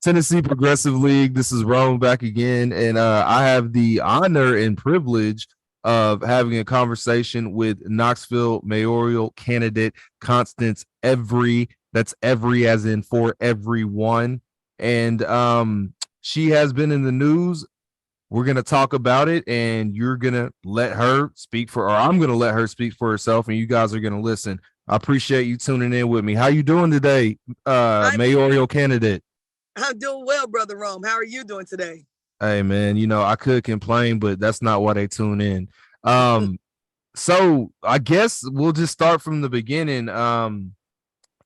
Tennessee Progressive League. This is Rome back again, and I have the honor and privilege of having a conversation with Knoxville mayoral candidate Constance Every. That's Every as in for everyone, and she has been in the news. We're gonna talk about it, and you're gonna let her speak for, or I'm gonna let her speak for herself, and you guys are gonna listen. I appreciate you tuning in with me. How you doing today, I'm mayoral candidate? I'm doing well, brother Rome. How are you doing today? Hey man, I could complain, but that's not why they tune in. Um, so I guess we'll just start from the beginning.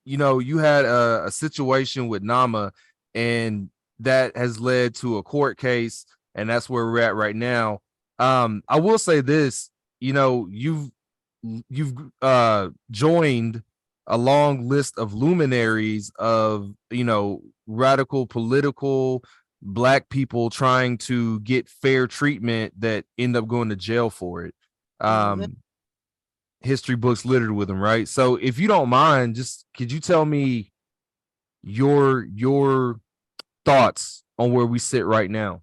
You had a situation with Nama, and that has led to a court case, and that's where we're at right now. I will say this, you've joined a long list of luminaries of radical political black people trying to get fair treatment that end up going to jail for it. Mhm. Um, History books littered with them, right? So if you don't mind, just could you tell me your thoughts on where we sit right now?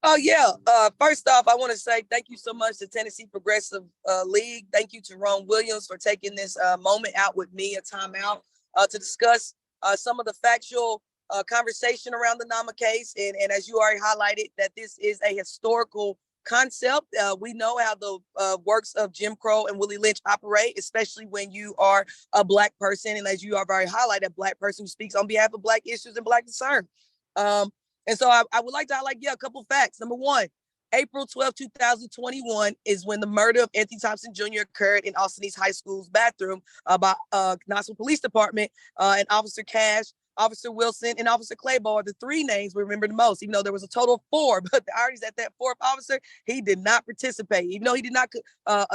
Oh yeah. First off, I want to say thank you so much to Tennessee Progressive League. Thank you to Ron Williams for taking this moment out with me, a time out, to discuss some of the factual conversation around the Nama case. And as you already highlighted, that this is a historical concept. We know how the works of Jim Crow and Willie Lynch operate, especially when you are a black person, and as you are very highlighted, a black person who speaks on behalf of black issues and black concern. Um, and so I would like to highlight, a couple facts. Number one, April 12th, 2021 is when the murder of Anthony Thompson Jr. occurred in Austin East High School's bathroom by Knoxville Police Department, and Officer Cash, Officer Wilson, and Officer Claybo are the three names we remember the most, even though there was a total of four. But the irony is that fourth officer, he did not participate, even though he did not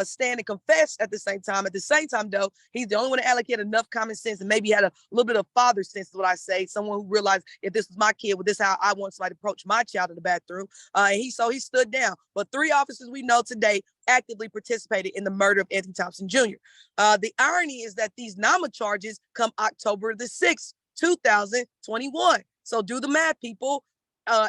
stand and confess at the same time. At the same time, though, he's the only one that allocated enough common sense and maybe had a little bit of father sense, is what I say. Someone who realized, if this was my kid, well, this is how I want somebody to approach my child in the bathroom. And he stood down. But three officers we know today actively participated in the murder of Anthony Thompson Jr. The irony is that these NAMA charges come October the 6th, 2021. So do the math, people.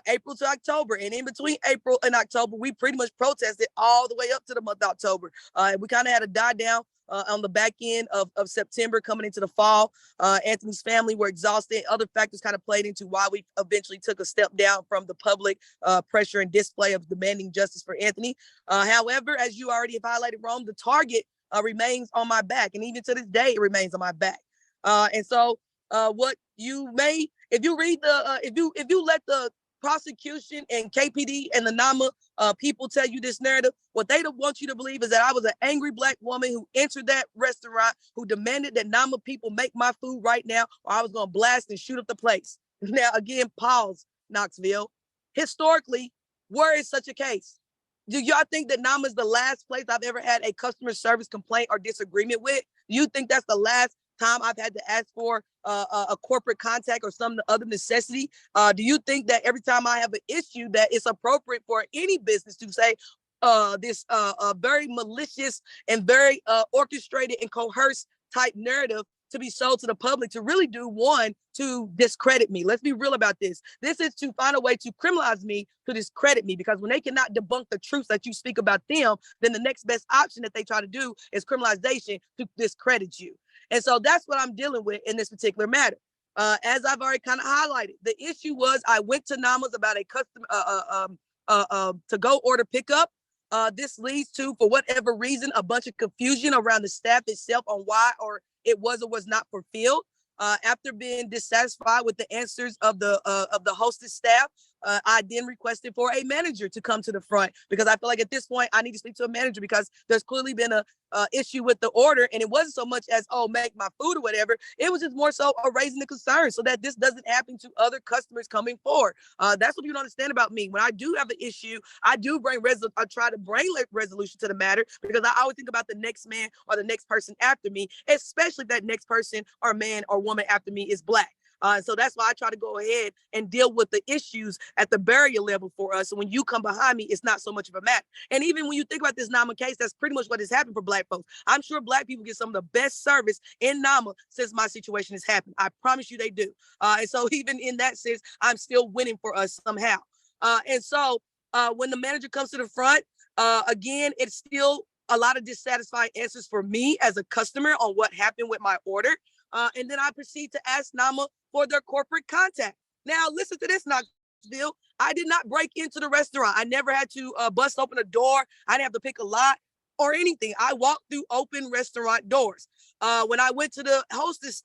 April to October, and in between April and October, we pretty much protested all the way up to the month of October. We kind of had a die down on the back end of September coming into the fall. Anthony's family were exhausted. Other factors kind of played into why we eventually took a step down from the public pressure and display of demanding justice for Anthony. However, as you already have highlighted, Rome, the target remains on my back, and even to this day, it remains on my back. And so what you may, if you read the if you let the prosecution and KPD and the NAMA people tell you this narrative, what they don't want you to believe is that I was an angry black woman who entered that restaurant, who demanded that NAMA people make my food right now, or I was going to blast and shoot up the place. Now, again, pause, Knoxville. Historically, where is such a case? Do y'all think that NAMA is the last place I've ever had a customer service complaint or disagreement with? Do you think that's the last time I've had to ask for a corporate contact or some other necessity? Do you think that every time I have an issue that it's appropriate for any business to say this very malicious and very orchestrated and coerced type narrative to be sold to the public to really do one, to discredit me? Let's be real about this. This is to find a way to criminalize me, to discredit me, because when they cannot debunk the truths that you speak about them, then the next best option that they try to do is criminalization to discredit you. And so that's what I'm dealing with in this particular matter. As I've already kind of highlighted, the issue was I went to Namas about a custom to go order pickup. This leads to, for whatever reason, a bunch of confusion around the staff itself on why or it was or was not fulfilled. After being dissatisfied with the answers of the hostess staff, I then requested for a manager to come to the front, because I feel like at this point I need to speak to a manager, because there's clearly been a issue with the order, and it wasn't so much as, oh, make my food or whatever. It was just more so raising the concern so that this doesn't happen to other customers coming forward. That's what you don't understand about me. When I do have an issue, I do I try to bring resolution to the matter, because I always think about the next man or the next person after me, especially if that next person or man or woman after me is black. So that's why I try to go ahead and deal with the issues at the barrier level for us. So when you come behind me, it's not so much of a matter. And even when you think about this NAMA case, that's pretty much what has happened for Black folks. I'm sure Black people get some of the best service in NAMA since my situation has happened. I promise you they do. And so even in that sense, I'm still winning for us somehow. And so when the manager comes to the front, again, it's still a lot of dissatisfied answers for me as a customer on what happened with my order. And then I proceed to ask NAMA for their corporate contact. Now, listen to this, Knoxville. I did not break into the restaurant. I never had to bust open a door. I didn't have to pick a lot or anything. I walked through open restaurant doors. When I went to the hostess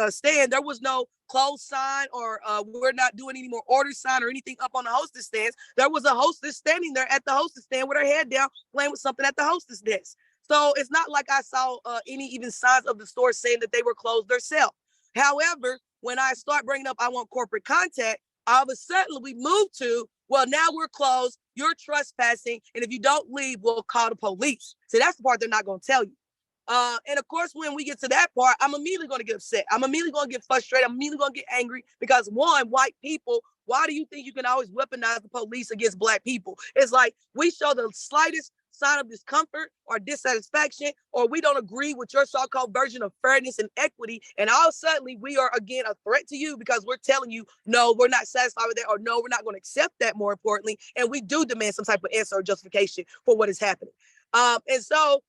stand, there was no closed sign or we're not doing any more order sign or anything up on the hostess stands. There was a hostess standing there at the hostess stand with her head down, playing with something at the hostess desk. So it's not like I saw any even signs of the store saying that they were closed themselves. However, when I start bringing up I want corporate contact, all of a sudden we move to, well, now we're closed, you're trespassing, and if you don't leave, we'll call the police. So that's the part they're not going to tell you. And of course, when we get to that part, I'm immediately going to get upset. I'm immediately going to get frustrated. I'm immediately going to get angry because, one, white people, why do you think you can always weaponize the police against Black people? It's like we show the slightest sign of discomfort or dissatisfaction, or we don't agree with your so-called version of fairness and equity, and all of a sudden we are again a threat to you because we're telling you, no, we're not satisfied with that, or no, we're not going to accept that, more importantly, and we do demand some type of answer or justification for what is happening. And so,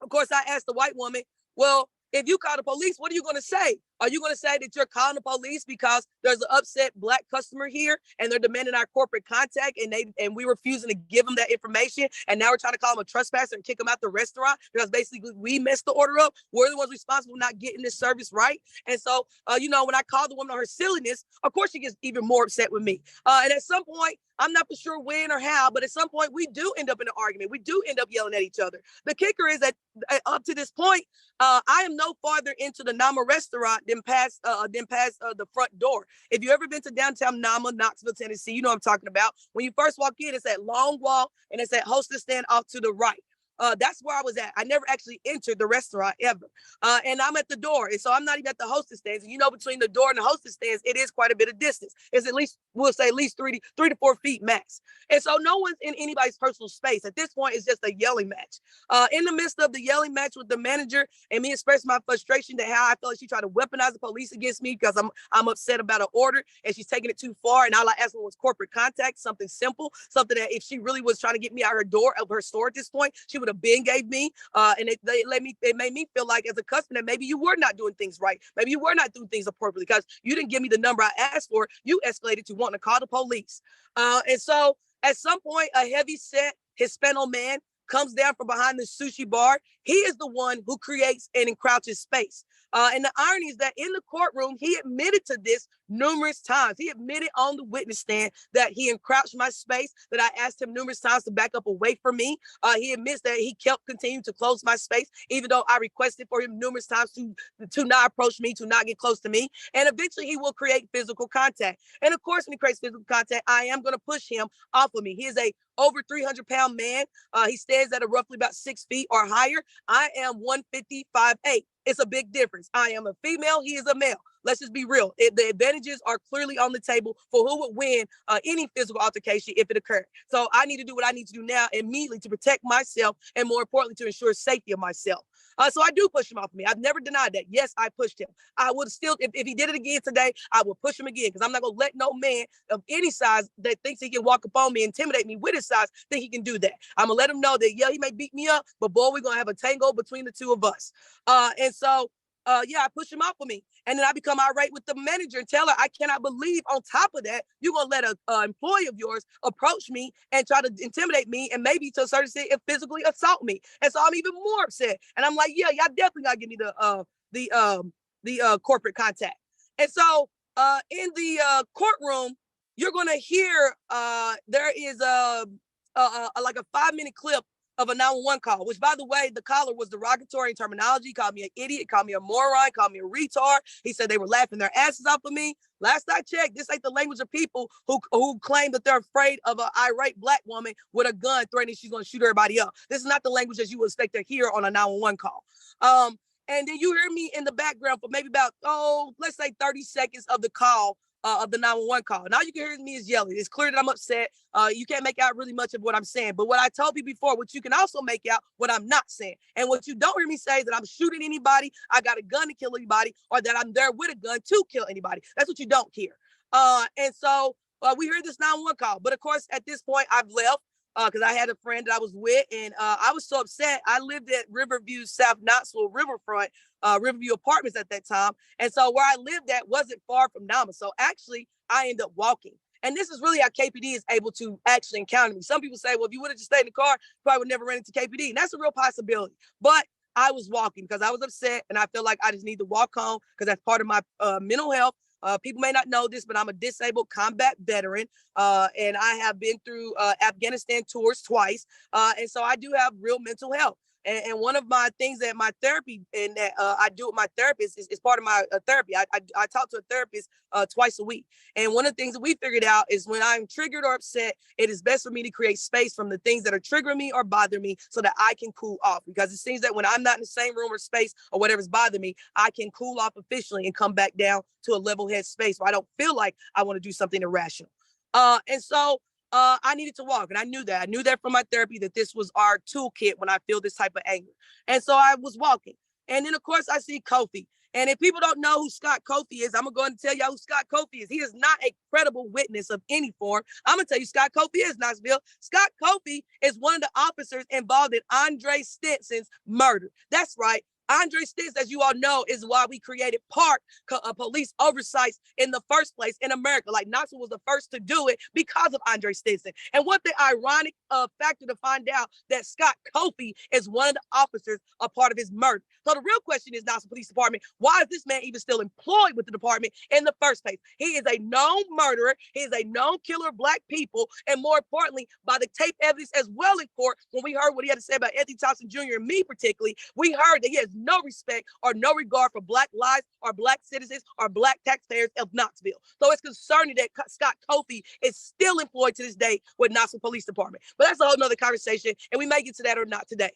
of course, I asked the white woman, well, if you call the police, what are you going to say? Are you going to say that you're calling the police because there's an upset Black customer here and they're demanding our corporate contact and we refusing to give them that information, and now we're trying to call them a trespasser and kick them out the restaurant because basically we messed the order up? We're the ones responsible for not getting this service right. And so, when I called the woman on her silliness, of course she gets even more upset with me. And at some point, I'm not for sure when or how, but at some point we do end up in an argument. We do end up yelling at each other. The kicker is that up to this point, I am no farther into the NAMA restaurant than past the front door. If you've ever been to downtown NAMA, Knoxville, Tennessee, you know what I'm talking about. When you first walk in, it's that long wall and it's that hostess stand off to the right. That's where I was at. I never actually entered the restaurant ever. And I'm at the door. And so I'm not even at the hostess stands. And between the door and the hostess stands, it is quite a bit of distance. It's at least, we'll say at least 3 to 4 feet max. And so no one's in anybody's personal space. At this point, it's just a yelling match. In the midst of the yelling match with the manager and me expressing my frustration to how I felt like she tried to weaponize the police against me because I'm upset about an order and she's taking it too far. And all I asked for was corporate contact, something simple, something that if she really was trying to get me out her door of her store at this point, she would have been gave me, and it made me feel like as a customer that maybe you were not doing things right, maybe you were not doing things appropriately because you didn't give me the number I asked for. You escalated to wanting to call the police, and so at some point a heavy set Hispano man comes down from behind the sushi bar. He is the one who creates and encroaches space. And the irony is that in the courtroom, he admitted to this numerous times. He admitted on the witness stand that he encroached my space, that I asked him numerous times to back up away from me. He admits that he kept continuing to close my space, even though I requested for him numerous times to not approach me, to not get close to me. And eventually he will create physical contact. And of course, when he creates physical contact, I am going to push him off of me. He is a over 300-pound man. He stands at a roughly about 6 feet or higher. I am 155.8. It's a big difference. I am a female. He is a male. Let's just be real. The advantages are clearly on the table for who would win any physical altercation if it occurred. So I need to do what I need to do now immediately to protect myself and, more importantly, to ensure safety of myself. So I do push him off of me. I've never denied that. Yes, I pushed him. I would still, if he did it again today, I would push him again because I'm not going to let no man of any size that thinks he can walk up on me, intimidate me with his size, think he can do that. I'm going to let him know that, yeah, he may beat me up, but boy, we're going to have a tango between the two of us. And so, I push him off of me. And then I become irate with the manager and tell her, I cannot believe on top of that, you're going to let an employee of yours approach me and try to intimidate me and maybe to a certain extent physically assault me. And so I'm even more upset. And I'm like, yeah, y'all definitely got to give me the corporate contact. And so in the courtroom, you're going to hear there is like a 5-minute clip of a 911 call, which, by the way, the caller was derogatory in terminology, called me an idiot, called me a moron, called me a retard. He said they were laughing their asses off of me. Last I checked, this ain't the language of people who claim that they're afraid of an irate Black woman with a gun threatening she's going to shoot everybody up. This is not the language that you would expect to hear on a 911 call. And then you hear me in the background for maybe about, let's say 30 seconds of the call, of the 911 call. Now you can hear me is yelling. It's clear that I'm upset. You can't make out really much of what I'm saying. But what I told you before, what you can also make out what I'm not saying. And what you don't hear me say is that I'm shooting anybody, I got a gun to kill anybody, or that I'm there with a gun to kill anybody. That's what you don't hear. And so we heard this 911 call. But of course, at this point, I've left because I had a friend that I was with, and I was so upset. I lived at Riverview, South Knoxville Riverfront, Riverview Apartments at that time. And so where I lived at wasn't far from Nama. So actually, I ended up walking. And this is really how KPD is able to actually encounter me. Some people say, well, if you would have just stayed in the car, you probably would never run into KPD. And that's a real possibility. But I was walking because I was upset, and I feel like I just need to walk home because that's part of my mental health. People may not know this, but I'm a disabled combat veteran, and I have been through Afghanistan tours twice, and so I do have real mental health. And one of my things that my therapy and that I do with my therapist is part of my therapy. I talk to a therapist twice a week. And one of the things that we figured out is when I'm triggered or upset, it is best for me to create space from the things that are triggering me or bothering me so that I can cool off. Because it seems that when I'm not in the same room or space or whatever's bothering me, I can cool off efficiently and come back down to a level head space where I don't feel like I want to do something irrational. And so I needed to walk. And I knew that. I knew that from my therapy that this was our toolkit when I feel this type of anger. And so I was walking. And then, of course, I see Kofi. And if people don't know who Scott Kofi is, I'm going to tell y'all who Scott Kofi is. He is not a credible witness of any form. I'm going to tell you Scott Kofi is, Knoxville. Scott Kofi is one of the officers involved in Andre Stinson's murder. That's right. Andre Stinson, as you all know, is why we created Park police oversights in the first place in America. Like Knoxville was the first to do it because of Andre Stinson. And what the ironic factor to find out that Scott Kofi is one of the officers a part of his murder. So the real question is, Knoxville Police Department, why is this man even still employed with the department in the first place? He is a known murderer. He is a known killer of Black people. And more importantly, by the tape evidence as well in court, when we heard what he had to say about Anthony Thompson Jr. and me particularly, we heard that he has no respect or no regard for Black lives or Black citizens or Black taxpayers of Knoxville. So it's concerning that Scott Kofi is still employed to this day with Knoxville Police Department. But that's a whole nother conversation, and we may get to that or not today.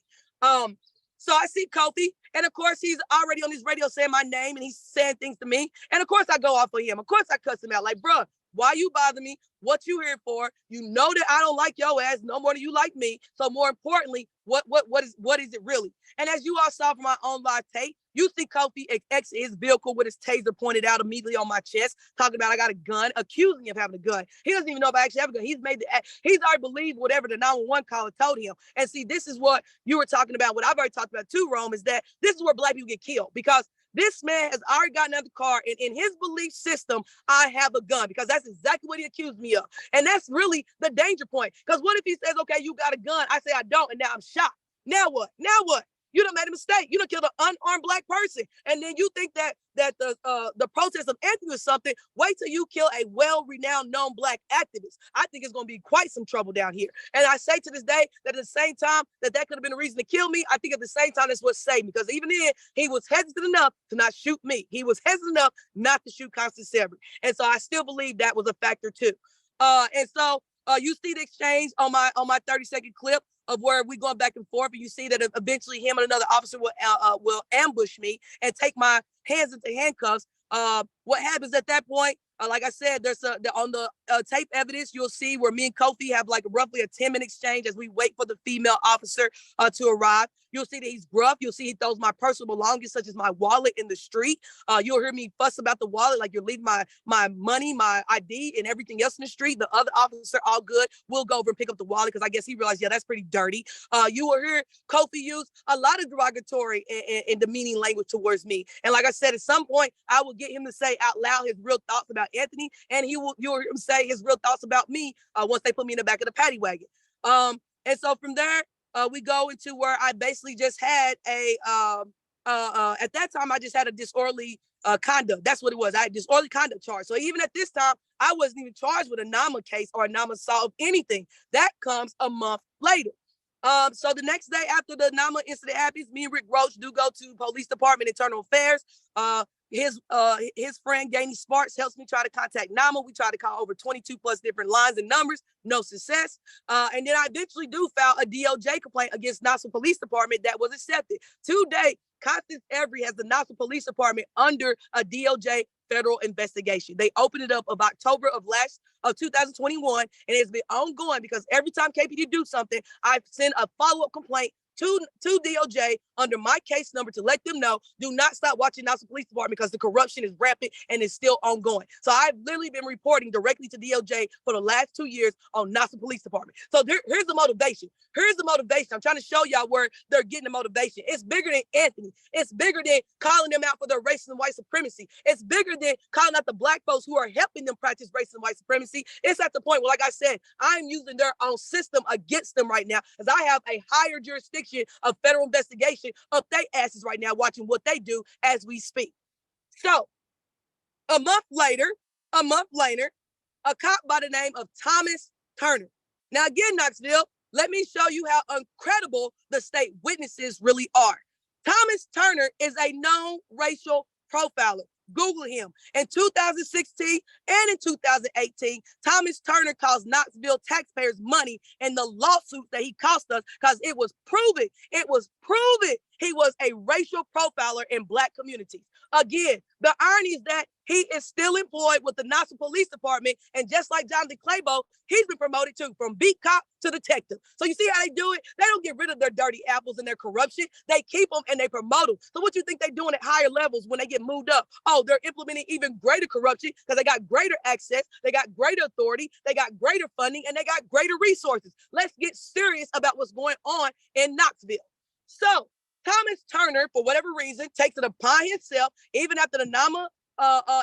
So I see Kofi, and of course, he's already on his radio saying my name, and he's saying things to me. And of course, I go off of him. Of course, I cuss him out like, bruh, why you bother me? What you here for? You know that I don't like your ass no more than you like me. So more importantly, what is it really? And as you all saw from my own live tape, you see Kofi exit his vehicle with his taser pointed out immediately on my chest, talking about I got a gun, accusing me of having a gun. He doesn't even know if I actually have a gun. He's already believed whatever the 911 caller told him. And see, this is what you were talking about. What I've already talked about too, Rome, is that this is where Black people get killed because this man has already gotten out of the car, and in his belief system, I have a gun because that's exactly what he accused me of. And that's really the danger point. Because what if he says, okay, you got a gun, I say I don't, and now I'm shot. Now what? Now what? You done made a mistake. You done killed an unarmed Black person. And then you think that the protest of Anthony was something. Wait till you kill a well-renowned, known Black activist. I think it's going to be quite some trouble down here. And I say to this day that at the same time that could have been a reason to kill me, I think at the same time that's what saved me. Because even then, he was hesitant enough to not shoot me. He was hesitant enough not to shoot Constance Every. And so I still believe that was a factor too. And so you see the exchange on my 30-second clip of where we going back and forth, and you see that eventually him and another officer will ambush me and take my hands into handcuffs. What happens at that point? Like I said, there's on the tape evidence, you'll see where me and Kofi have like roughly a 10-minute exchange as we wait for the female officer to arrive. You'll see that he's gruff. You'll see he throws my personal belongings, such as my wallet, in the street. You'll hear me fuss about the wallet, like you're leaving my money, my ID, and everything else in the street. The other officer, all good, will go over and pick up the wallet because I guess he realized, yeah, that's pretty dirty. You will hear Kofi use a lot of derogatory and demeaning language towards me. And like I said, at some point, I will get him to say out loud his real thoughts about Anthony, and you'll hear him say his real thoughts about me once they put me in the back of the paddy wagon. And so from there, we go into where I basically just had at that time, I just had a disorderly conduct. That's what it was. I had disorderly conduct charge. So even at this time, I wasn't even charged with a NAMA case or a NAMA assault of anything. That comes a month later. So the next day after the NAMA incident happens, me and Rick Roach do go to police department, internal affairs. His friend Gainey Sparks helps me try to contact NAMA. We try to call over 22 plus different lines and numbers, no success. And then I eventually do file a DOJ complaint against Knoxville Police Department that was accepted. To date, Constance Every has the Knoxville Police Department under a DOJ federal investigation. They opened it up of October of 2021, and it's been ongoing because every time KPD do something, I send a follow-up complaint to DOJ under my case number to let them know, do not stop watching Knoxville Police Department because the corruption is rampant and is still ongoing. So I've literally been reporting directly to DOJ for the last 2 years on Knoxville Police Department. So here's the motivation. Here's the motivation. I'm trying to show y'all where they're getting the motivation. It's bigger than Anthony. It's bigger than calling them out for their racism and white supremacy. It's bigger than calling out the black folks who are helping them practice racism and white supremacy. It's at the point where, like I said, I'm using their own system against them right now, as I have a higher jurisdiction of federal investigation up their asses right now, watching what they do as we speak. So a month later, a cop by the name of Thomas Turner. Now again, Knoxville, let me show you how incredible the state witnesses really are. Thomas Turner is a known racial profiler. Google him. In 2016 and in 2018, Thomas Turner cost Knoxville taxpayers money in the lawsuits that he cost us because it was proven he was a racial profiler in Black communities. Again, the irony is that he is still employed with the Knoxville Police Department, and just like Jonathan Clabo, he's been promoted too, from beat cop to detective. So you see how they do it? They don't get rid of their dirty apples and their corruption. They keep them and they promote them. So what you think they're doing at higher levels when they get moved up? Oh, they're implementing even greater corruption because they got greater access, they got greater authority, they got greater funding, and they got greater resources. Let's get serious about what's going on in Knoxville. So Thomas Turner, for whatever reason, takes it upon himself, even after the NAMA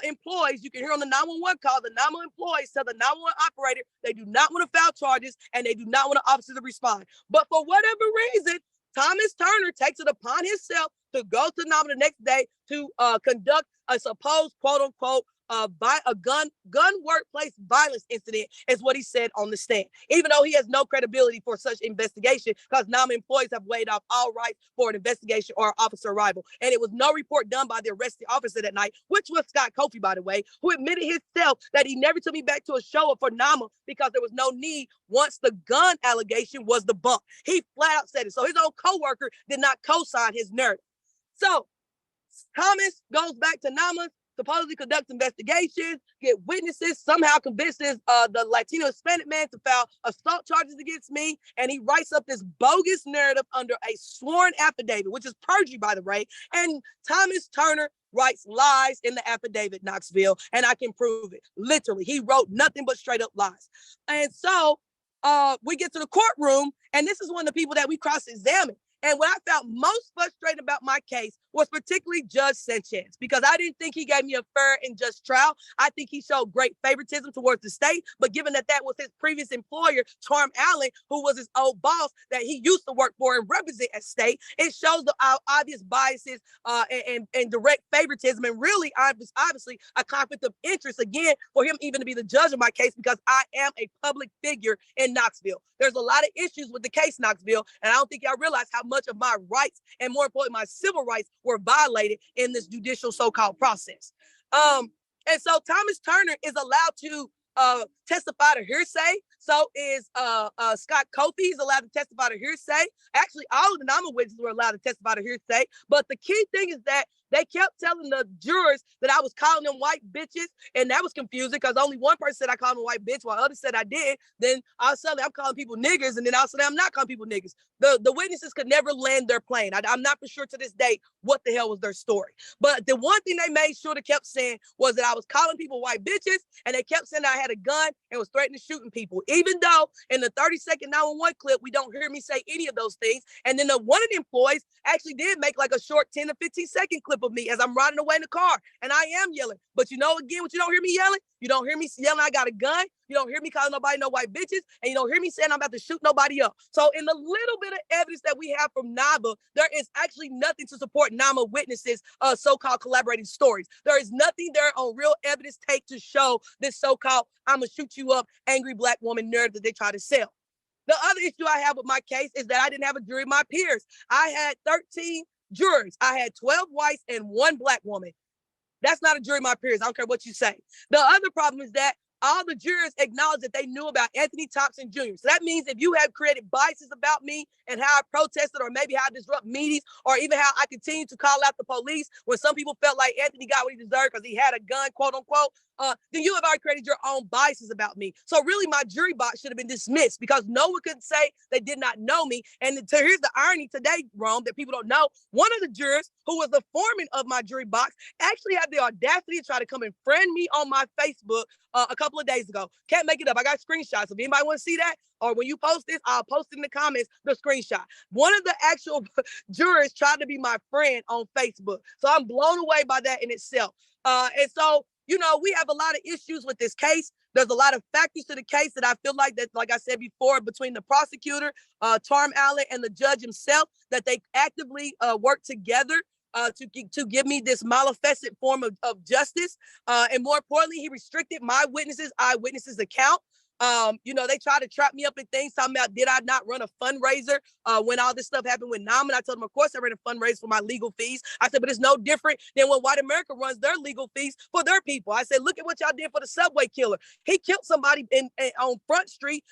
employees, you can hear on the 911 call, the NAMA employees tell the 911 operator they do not want to file charges and they do not want an officer to respond. But for whatever reason, Thomas Turner takes it upon himself to go to NAMA the next day to conduct a supposed quote unquote a gun workplace violence incident, is what he said on the stand, even though he has no credibility for such investigation because NAMA employees have waived off all rights for an investigation or officer arrival. And it was no report done by the arresting officer that night, which was Scott Kofi, by the way, who admitted himself that he never took me back to a show up for NAMA because there was no need once the gun allegation was debunked. He flat out said it. So his own co-worker did not co-sign his narrative. So Thomas goes back to NAMA, supposedly conducts investigations, get witnesses, somehow convinces the Latino Hispanic man to file assault charges against me, and he writes up this bogus narrative under a sworn affidavit, which is perjury, by the way, and Thomas Turner writes lies in the affidavit, Knoxville, and I can prove it. Literally, he wrote nothing but straight up lies. And so we get to the courtroom, and this is one of the people that we cross-examined. And what I found most frustrating about my case was particularly Judge Sanchez, because I didn't think he gave me a fair and just trial. I think he showed great favoritism towards the state, but given that that was his previous employer, Charm Allen, who was his old boss that he used to work for and represent at state, it shows the obvious biases and direct favoritism, and really obviously a conflict of interest, again, for him even to be the judge of my case, because I am a public figure in Knoxville. There's a lot of issues with the case, Knoxville, and I don't think y'all realize how much of my rights, and more importantly, my civil rights, were violated in this judicial so-called process. And so Thomas Turner is allowed to testify to hearsay. So is Scott Kofi. He's allowed to testify to hearsay. Actually, all of the NAMA witnesses were allowed to testify to hearsay. But the key thing is that they kept telling the jurors that I was calling them white bitches, and that was confusing because only one person said I called them a white bitch, while others said I did. Then all of a sudden I'm calling people niggers, and then all of a sudden I'm not calling people niggers. The witnesses could never land their plane. I'm not for sure to this day what the hell was their story. But the one thing they made sure to kept saying was that I was calling people white bitches, and they kept saying I had a gun and was threatening shooting people, even though in the 30-second 911 clip, we don't hear me say any of those things. And then one of the employees actually did make like a short 10 to 15-second clip of me as I'm riding away in the car, and I am yelling. But you know, again, what you don't hear me yelling? You don't hear me yelling I got a gun. You don't hear me calling nobody no white bitches, and you don't hear me saying I'm about to shoot nobody up. So in the little bit of evidence that we have from NABA, there is actually nothing to support NAMA witnesses' so-called collaborating stories. There is nothing there on real evidence tape to show this so-called I'm gonna shoot you up angry Black woman narrative that they try to sell. The other issue I have with my case is that I didn't have a jury of my peers. I had 13 jurors. I had 12 whites and 1 Black woman. That's not a jury of my peers. I don't care what you say. The other problem is that all the jurors acknowledged that they knew about Anthony Thompson Jr. So that means if you have created biases about me and how I protested, or maybe how I disrupt meetings, or even how I continue to call out the police when some people felt like Anthony got what he deserved because he had a gun, quote unquote, then you have already created your own biases about me. So really, my jury box should have been dismissed because no one could say they did not know me. And here's the irony today, Rome, that people don't know. One of the jurors, who was the foreman of my jury box, actually had the audacity to try to come and friend me on my Facebook a couple of days ago. Can't make it up. I got screenshots. If anybody want to see that, or when you post this, I'll post it in the comments, the screenshot. One of the actual jurors tried to be my friend on Facebook. So I'm blown away by that in itself. And so, you know, we have a lot of issues with this case. There's a lot of factors to the case that I feel like that, like I said before, between the prosecutor, Tarm Allen, and the judge himself, that they actively work together to give me this malfeasant form of justice. And more importantly, he restricted my eyewitnesses account. You know, they tried to trap me up in things talking about, did I not run a fundraiser when all this stuff happened with Nam? And I told them, of course, I ran a fundraiser for my legal fees. I said, but it's no different than when white America runs their legal fees for their people. I said, look at what y'all did for the subway killer. He killed somebody on Front Street,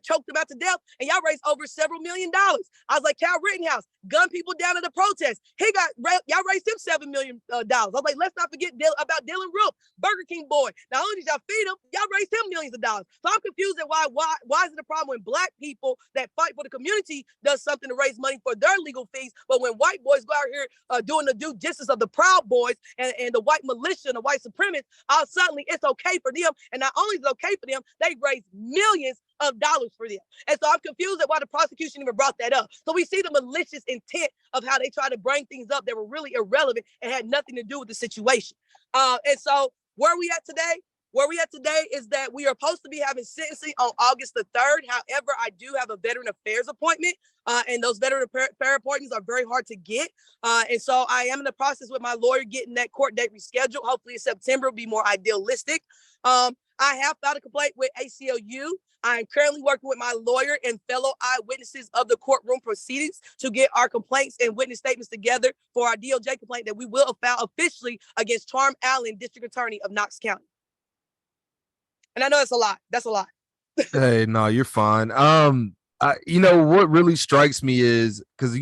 choked him out to death, and y'all raised over several $1 million. I was like, Cal Rittenhouse, gun people down at the protest. Y'all raised him $7 million. I was like, let's not forget about Dylan Roof, Burger King boy. Not only did y'all feed him, y'all raised him millions of dollars. So I'm confused at why is it a problem when black people that fight for the community does something to raise money for their legal fees, but when white boys go out here doing the due justice of the Proud Boys and the white militia and the white supremacists, suddenly it's okay for them. And not only is it okay for them, they raise millions of dollars for them. And so I'm confused at why the prosecution even brought that up. So we see the malicious intent of how they try to bring things up that were really irrelevant and had nothing to do with the situation. And so where we at today? Where we at today is that we are supposed to be having sentencing on August the 3rd. However, I do have a Veteran Affairs appointment, and those Veteran Affairs appointments are very hard to get. And so I am in the process with my lawyer getting that court date rescheduled. Hopefully in September will be more idealistic. I have filed a complaint with ACLU. I am currently working with my lawyer and fellow eyewitnesses of the courtroom proceedings to get our complaints and witness statements together for our DOJ complaint that we will file officially against Tarm Allen, District Attorney of Knox County. And I know that's a lot. That's a lot. Hey, no, you're fine. You know what really strikes me is because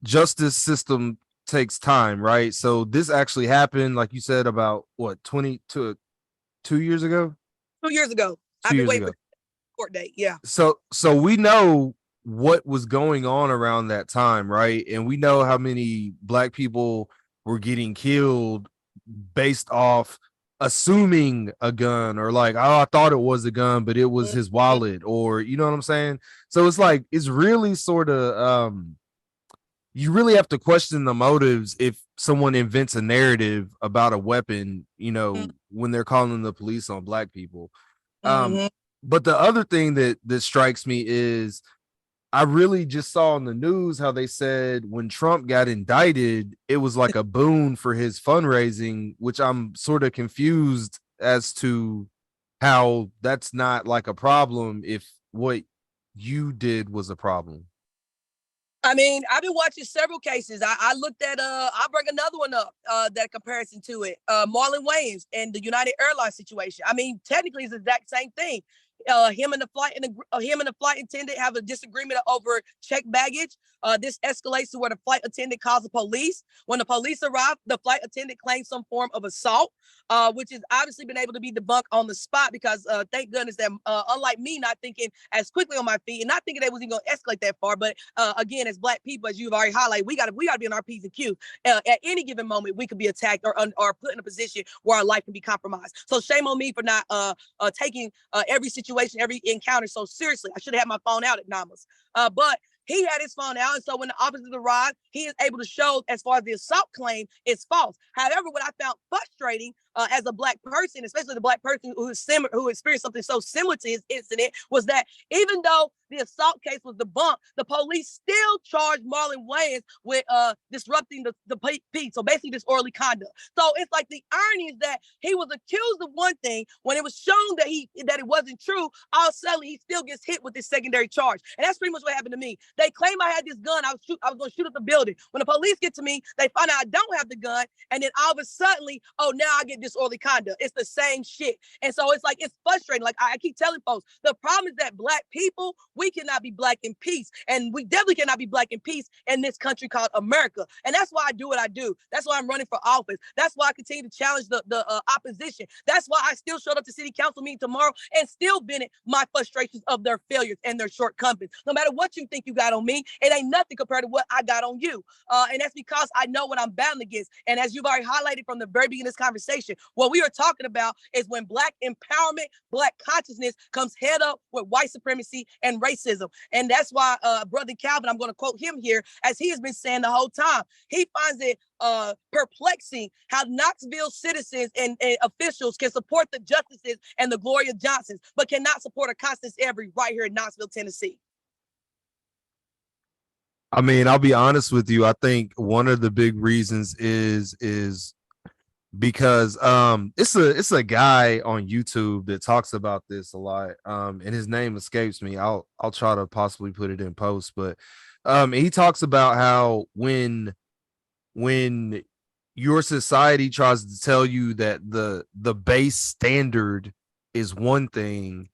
justice system takes time, right? So this actually happened, like you said, about what 2 years ago. 2 years ago. I've been waiting for the court date. Yeah. So we know what was going on around that time, right? And we know how many black people were getting killed based off assuming a gun, or like, oh, I thought it was a gun, but it was his wallet, or you know what I'm saying? So it's like, it's really sort of you really have to question the motives if someone invents a narrative about a weapon, when they're calling the police on black people. But the other thing that strikes me is I really just saw on the news how they said when Trump got indicted, it was like a boon for his fundraising, which I'm sort of confused as to how that's not like a problem if what you did was a problem. I mean, I've been watching several cases. I looked at, I'll bring another one up, that comparison to it. Marlon Wayans and the United Airlines situation. I mean, technically it's the exact same thing. Him and the flight attendant have a disagreement over checked baggage. This escalates to where the flight attendant calls the police. When the police arrive, the flight attendant claims some form of assault, which has obviously been able to be debunked on the spot because thank goodness that unlike me not thinking as quickly on my feet and not thinking they was even going to escalate that far, but again, as black people, as you've already highlighted, we got to be on our P's and Q's. At any given moment, we could be attacked or put in a position where our life can be compromised. So shame on me for not taking every situation, every encounter so seriously. I should have had my phone out at Namas. But he had his phone out, and so when the officers arrived, he is able to show as far as the assault claim is false. However, what I found frustrating as a black person, especially the black person who experienced something so similar to his incident, was that even though the assault case was debunked, the police still charged Marlon Wayans with disrupting the peace. So basically disorderly conduct. So it's like the irony is that he was accused of one thing when it was shown that it wasn't true. All of a sudden he still gets hit with this secondary charge. And that's pretty much what happened to me. They claim I had this gun. I was going to shoot up the building. When the police get to me, they find out I don't have the gun. And then all of a sudden, oh, now I get disorderly conduct. It's the same shit. And so it's like, it's frustrating. Like I keep telling folks, the problem is that Black people, we cannot be Black in peace. And we definitely cannot be Black in peace in this country called America. And that's why I do what I do. That's why I'm running for office. That's why I continue to challenge the opposition. That's why I still showed up to city council meeting tomorrow and still vented my frustrations of their failures and their shortcomings. No matter what you think you got on me, it ain't nothing compared to what I got on you. And that's because I know what I'm battling against. And as you've already highlighted from the very beginning of this conversation, what we are talking about is when Black empowerment, Black consciousness comes head up with white supremacy and racism. And that's why Brother Calvin, I'm going to quote him here, as he has been saying the whole time, he finds it perplexing how Knoxville citizens and officials can support the Justices and the Gloria Johnsons, but cannot support a Constance Every right here in Knoxville, Tennessee. I mean, I'll be honest with you. I think one of the big reasons is because it's a guy on YouTube that talks about this a lot. And his name escapes me. I'll try to possibly put it in post, but he talks about how when your society tries to tell you that the base standard is one thing,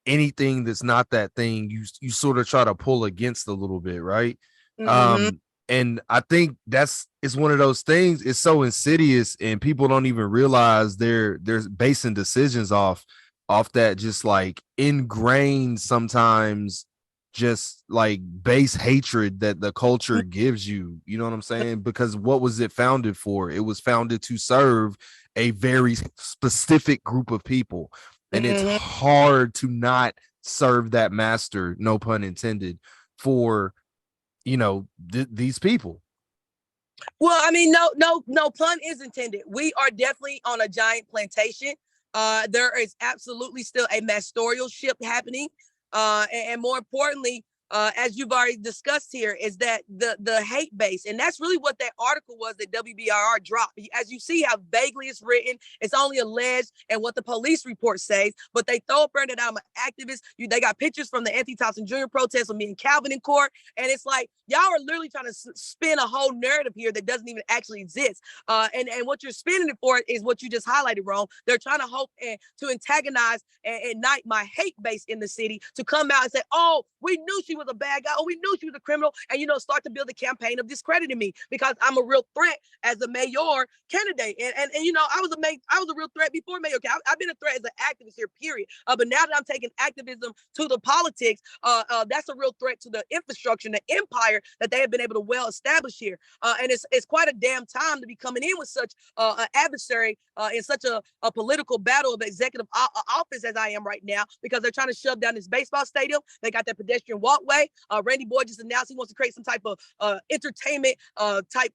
anything that's not that thing, you sort of try to pull against a little bit, right? Mm-hmm. And I think it's one of those things. It's so insidious, and people don't even realize they're basing decisions off that just like ingrained, sometimes just like base hatred that the culture gives you. You know what I'm saying? Because what was it founded for? It was founded to serve a very specific group of people, and it's hard to not serve that master, no pun intended, for these people. Well, I mean, no pun is intended. We are definitely on a giant plantation. There is absolutely still a mastorialship happening. And more importantly, as you've already discussed here, is that the hate base. And that's really what that article was that WBIR dropped. As you see how vaguely it's written, it's only alleged and what the police report says, but they throw up there that I'm an activist. They got pictures from the Anthony Thompson Jr. protest with me and Calvin in court. And it's like, y'all are literally trying to spin a whole narrative here that doesn't even actually exist. And what you're spinning it for is what you just highlighted, Ron. They're trying to hope to antagonize and ignite my hate base in the city to come out and say, oh, we knew she was a bad guy. Oh, we knew she was a criminal. And, start to build a campaign of discrediting me because I'm a real threat as a mayor candidate. And I was a real threat before mayor. I've been a threat as an activist here, period. But now that I'm taking activism to the politics, that's a real threat to the infrastructure and the empire that they have been able to well establish here. And it's quite a damn time to be coming in with such an adversary in such a political battle of executive office as I am right now, because they're trying to shove down this baseball stadium. They got that pedestrian walkway. Randy Boyd just announced he wants to create some type of entertainment type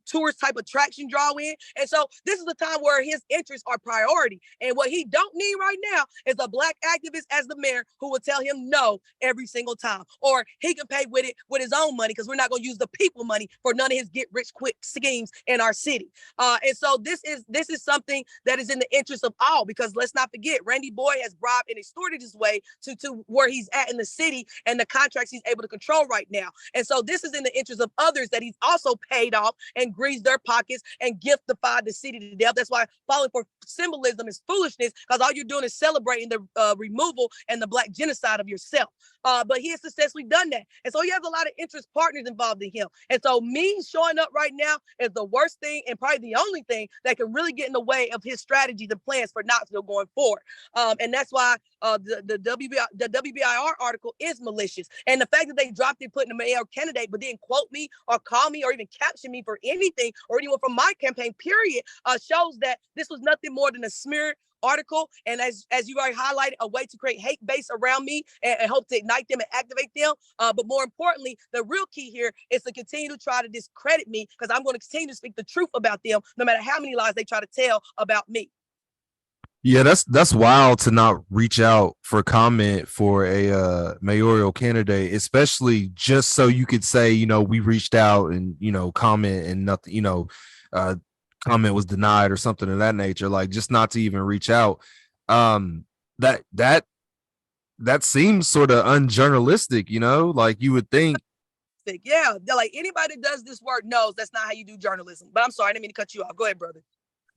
tourist type attraction draw in. And so this is the time where his interests are priority. And what he don't need right now is a Black activist as the mayor who will tell him no every single time. Or he can pay with it with his own money, because we're not going to use the people money for none of his get rich quick schemes in our city. And so this is something that is in the interest of all, because let's not forget, Randy Boyd has robbed and extorted his way to where he's at in the city and the contracts he's able to control right now. And so this is in the interest of others that he's also paid off and greased their pockets and giftified the city to death. That's why falling for symbolism is foolishness, because all you're doing is celebrating the removal and the Black genocide of yourself. But he has successfully done that. And so he has a lot of interest partners involved in him. And so me showing up right now is the worst thing and probably the only thing that can really get in the way of his strategies and plans for Knoxville going forward. And that's why the WBIR article is malicious. And the fact that they dropped it, putting the mayoral candidate, but didn't quote me or call me or even caption me for anything or anyone from my campaign, period, shows that this was nothing more than a smear article. And as you already highlighted, a way to create hate base around me and hope to ignite them and activate them. But more importantly, the real key here is to continue to try to discredit me, because I'm going to continue to speak the truth about them, no matter how many lies they try to tell about me. Yeah, that's wild to not reach out for comment for a mayoral candidate, especially just so you could say, we reached out and comment and nothing, uh comment was denied or something of that nature. Like just not to even reach out. Um that that that seems sort of unjournalistic, like you would think. Yeah, like anybody that does this work knows that's not how you do journalism. But I'm sorry, I didn't mean to cut you off. Go ahead, brother.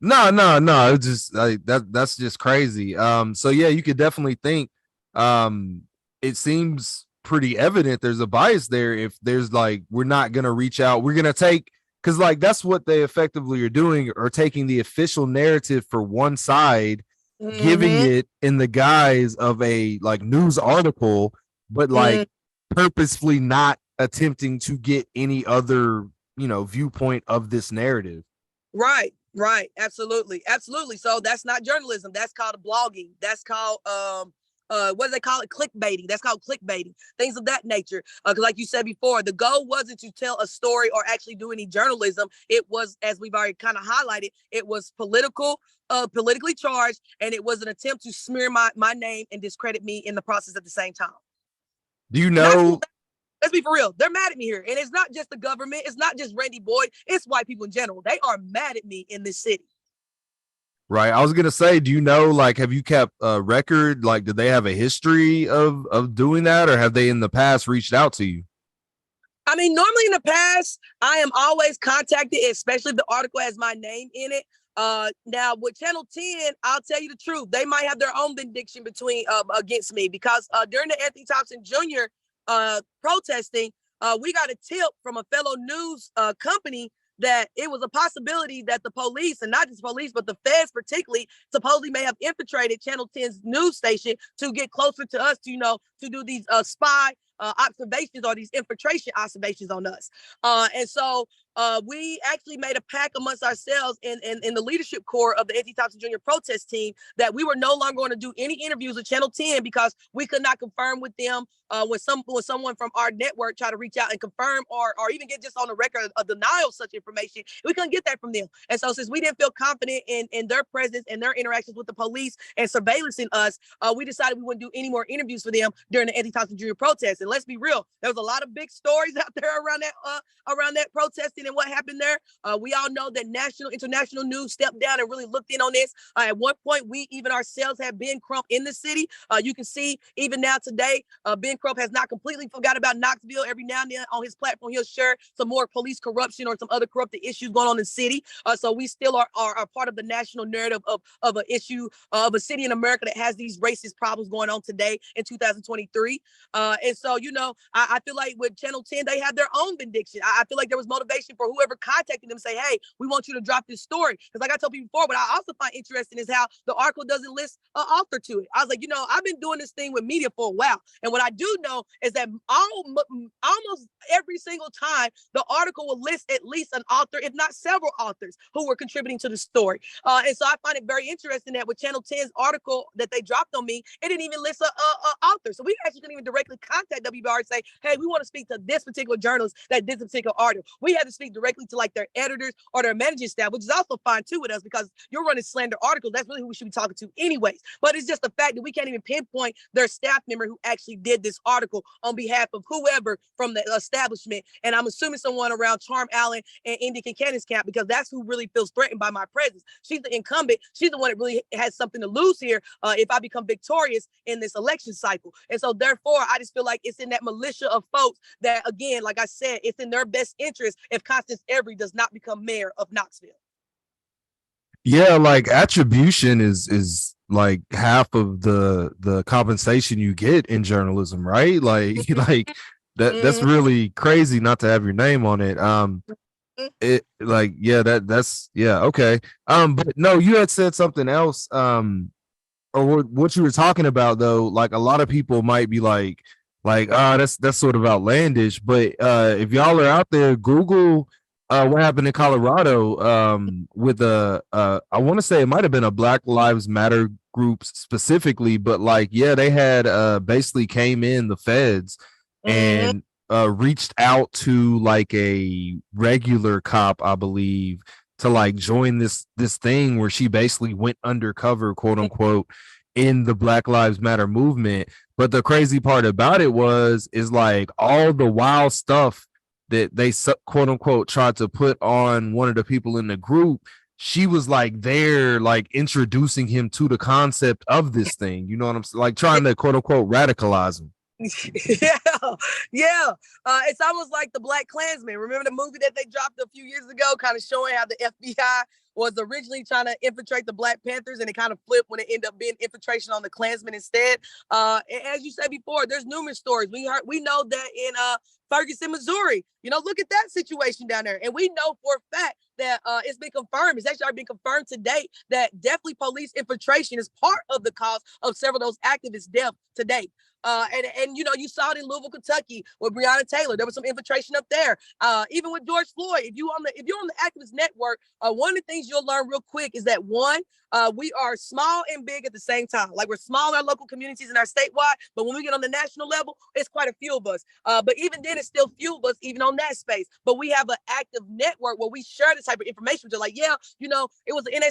No. It's just like that's just crazy. So yeah, you could definitely think. Um, it seems pretty evident there's a bias there. If there's like, we're not gonna reach out, we're gonna take, because like that's what they effectively are doing, or taking the official narrative for one side, giving Mm-hmm. it in the guise of a like news article, but like purposefully not attempting to get any other viewpoint of this narrative. Right, right, absolutely, absolutely. So that's not journalism. That's called blogging. That's called what do they call it? Clickbaiting. That's called clickbaiting. Things of that nature. Because, like you said before, the goal wasn't to tell a story or actually do any journalism. It was, as we've already kind of highlighted, it was politically charged, and it was an attempt to smear my name and discredit me in the process at the same time. Do you That's know? let's be for real. They're mad at me here. And it's not just the government. It's not just Randy Boyd. It's white people in general. They are mad at me in this city. Right. I was gonna say, do you know, like, have you kept a record? Like, did they have a history of doing that, or have they in the past reached out to you? I mean, normally in the past, I am always contacted, especially if the article has my name in it. Now with Channel 10, I'll tell you the truth. They might have their own vindication between against me because during the Anthony Thompson Jr. Protesting, we got a tip from a fellow news company that it was a possibility that the police, and not just police, but the feds particularly, supposedly may have infiltrated Channel 10's news station to get closer to us, to do these spy observations or these infiltration observations on us. And so we actually made a pact amongst ourselves in the leadership core of the Anthony Thompson Jr. protest team that we were no longer going to do any interviews with Channel 10 because we could not confirm with them when someone from our network tried to reach out and confirm or even get just on the record a denial of such information. We couldn't get that from them. And so since we didn't feel confident in their presence and their interactions with the police and surveillancing us, we decided we wouldn't do any more interviews for them during the Anthony Thompson Jr. protest. And let's be real, there was a lot of big stories out there around that protesting and what happened there. We all know that international news stepped down and really looked in on this. At one point, we even ourselves had Ben Crump in the city. You can see even now today, Ben Crump has not completely forgot about Knoxville. Every now and then on his platform, he'll share some more police corruption or some other corrupted issues going on in the city. So we still are part of the national narrative of an issue of a city in America that has these racist problems going on today in 2023. And so, I feel like with Channel 10, they have their own vindication. I feel like there was motivation for whoever contacted them to say, hey, we want you to drop this story. Because like I told people before, what I also find interesting is how the article doesn't list an author to it. I was like, I've been doing this thing with media for a while. And what I do know is that almost every single time, the article will list at least an author, if not several authors who were contributing to the story. And so I find it very interesting that with Channel 10's article that they dropped on me, it didn't even list an author. So we actually couldn't even directly contact WBR and say, hey, we want to speak to this particular journalist that did this particular article. We had to speak directly to like their editors or their managing staff, which is also fine too with us because you're running slander articles. That's really who we should be talking to anyways. But it's just the fact that we can't even pinpoint their staff member who actually did this article on behalf of whoever from the establishment. And I'm assuming someone around Charm Allen and Indy Kincannon's camp because that's who really feels threatened by my presence. She's the incumbent. She's the one that really has something to lose here if I become victorious in this election cycle. And so therefore, I just feel like it's in that militia of folks that, again, like I said, it's in their best interest if Constance Every does not become mayor of Knoxville. Yeah, like attribution is like half of the compensation you get in journalism, right? Like like that's really crazy not to have your name on it. It like yeah, that's yeah, okay. But no, you had said something else. Or what you were talking about though, like a lot of people might be like that's sort of outlandish, but if y'all are out there, Google what happened in Colorado with I want to say it might have been a Black Lives Matter group specifically, but like yeah, they had basically came in the feds and reached out to like a regular cop, I believe, to like join this thing where she basically went undercover, quote unquote, in the Black Lives Matter movement. But the crazy part about it is like all the wild stuff that they quote unquote tried to put on one of the people in the group, she was like there, like introducing him to the concept of this thing. You know what I'm saying? Like trying to quote unquote radicalize him. Yeah, yeah. It's almost like the Black Klansman. Remember the movie that they dropped a few years ago, kind of showing how the FBI was originally trying to infiltrate the Black Panthers, and it kind of flipped when it ended up being infiltration on the Klansmen instead. As you said before, there's numerous stories. We know that in Ferguson, Missouri, look at that situation down there, and we know for a fact that it's been confirmed. It's actually already been confirmed to date that definitely police infiltration is part of the cause of several of those activists' deaths to date. And you saw it in Louisville, Kentucky with Breonna Taylor. There was some infiltration up there. Even with George Floyd, if you're on the activist network, one of the things you'll learn real quick is that we are small and big at the same time. Like we're small in our local communities and our statewide, but when we get on the national level, it's quite a few of us. But even then, it's still few of us, even on that space. But we have an active network where we share this type of information. Just like, it was an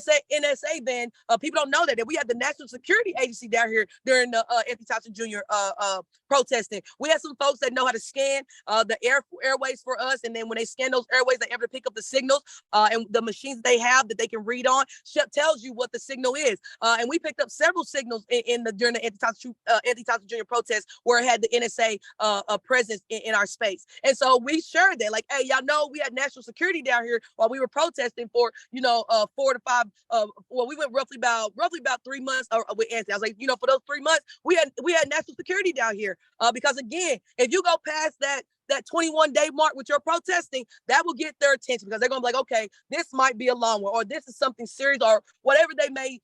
NSA ban. People don't know that we had the National Security Agency down here during the Anthony Thompson Jr. Protesting. We had some folks that know how to scan the airways for us, and then when they scan those airways, they able to pick up the signals, and the machines they have that they can read on tells you what the signal is. And we picked up several signals during the Anthony Thompson Jr. protest where it had the NSA presence in our space. And so we shared that, like, hey, y'all know we had national security down here while we were protesting for 4 to 5. We went roughly about 3 months with Anthony. I was like, for those 3 months, we had national security down here, because again, if you go past that 21-day mark with your protesting, that will get their attention, because they're gonna be like, okay, this might be a long one, or this is something serious, or whatever they may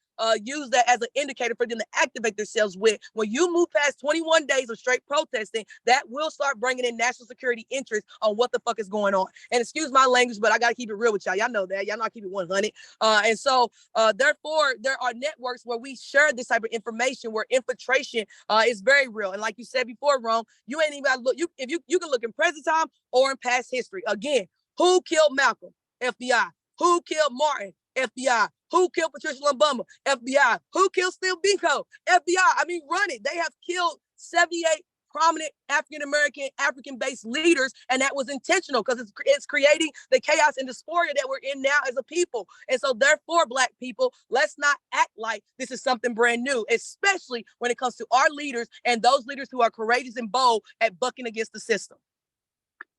use that as an indicator for them to activate themselves with. When you move past 21 days of straight protesting, that will start bringing in national security interest on what the fuck is going on. And excuse my language, but I got to keep it real with y'all. Y'all know that. Y'all know I keep it 100. And so, therefore, there are networks where we share this type of information where infiltration is very real. And like you said before, Rome, you ain't even got to look. You can look in present time or in past history. Again, who killed Malcolm? FBI. Who killed Martin? FBI. Who killed Patricia Lumbumba? FBI. Who killed Steve Biko? FBI. I mean, run it. They have killed 78 prominent African-based leaders, and that was intentional because it's creating the chaos and dysphoria that we're in now as a people. And so therefore, Black people, let's not act like this is something brand new, especially when it comes to our leaders and those leaders who are courageous and bold at bucking against the system.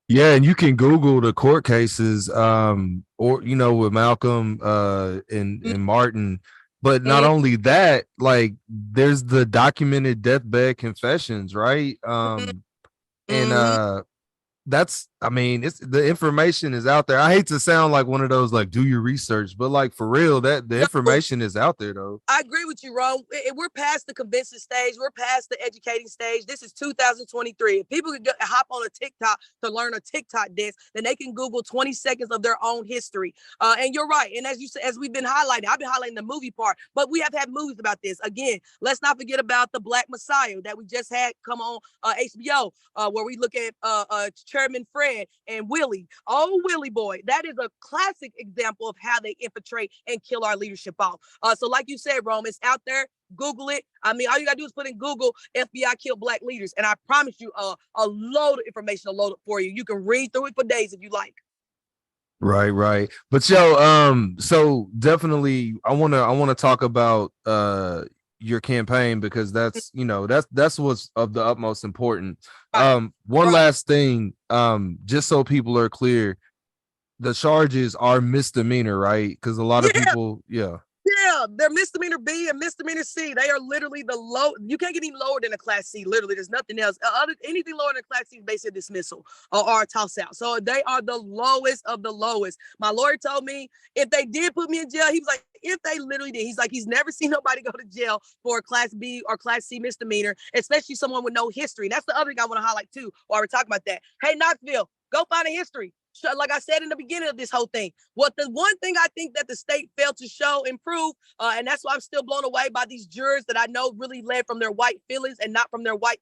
Yeah, and you can Google the court cases, or with Malcolm and Martin. But not only that, like there's the documented deathbed confessions, right? And that's, it's the information is out there. I hate to sound like one of those like do your research, but like for real, that the information is out there though. I agree with you, Ron. We're past the convincing stage. We're past the educating stage. This is 2023. If people could hop on a TikTok to learn a TikTok dance, then they can Google 20 seconds of their own history. And you're right. And as you said, as we've been highlighting, I've been highlighting the movie part, but we have had movies about this. Again, let's not forget about the Black Messiah that we just had come on HBO, where we look at Chairman Fred and Willie. Oh, Willie boy. That is a classic example of how they infiltrate and kill our leadership off. So like you said, Rome, it's out there. Google it. I mean, all you gotta do is put in Google FBI kill Black leaders. And I promise you a load of information will load up for you. You can read through it for days if you like. Right. But so definitely I wanna talk about your campaign, because that's that's what's of the utmost important. One last thing, just so people are clear, the charges are misdemeanor, right? Because a lot of people, Yeah, they're misdemeanor B and misdemeanor C. They are literally the low. You can't get any lower than a class C. Literally, there's nothing else. Anything lower than a class C is basically dismissal or a toss out. So they are the lowest of the lowest. My lawyer told me if they did put me in jail, he was like, if they literally did, he's like, he's never seen nobody go to jail for a class B or class C misdemeanor, especially someone with no history. And that's the other thing I want to highlight too while we're talking about that. Hey, Knoxville, go find a history. like I said in the beginning of this whole thing, what the one thing I think that the state failed to show and prove, and that's why I'm still blown away by these jurors that I know really led from their white feelings and not from their white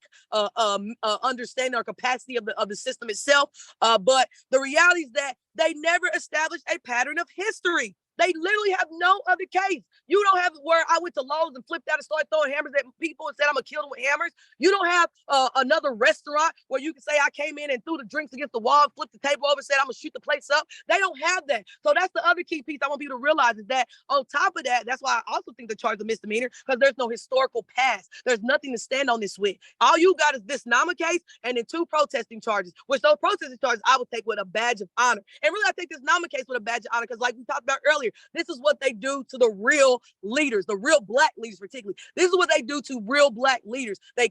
understanding or capacity of the system itself. But the reality is that they never established a pattern of history. They literally have no other case. You don't have where I went to Lowe's and flipped out and started throwing hammers at people and said I'm gonna kill them with hammers. You don't have another restaurant where you can say I came in and threw the drinks against the wall, flipped the table over, and said I'm gonna shoot the place up. They don't have that. So that's the other key piece I want people to realize is that on top of that, that's why I also think the charge is a misdemeanor because there's no historical past. There's nothing to stand on this with. All you got is this NAMA case and then 2 protesting charges, which those protesting charges I would take with a badge of honor. And really, I take this NAMA case with a badge of honor because, like we talked about earlier, this is what they do to the real leaders, the real Black leaders particularly. This is what they do to real Black leaders. They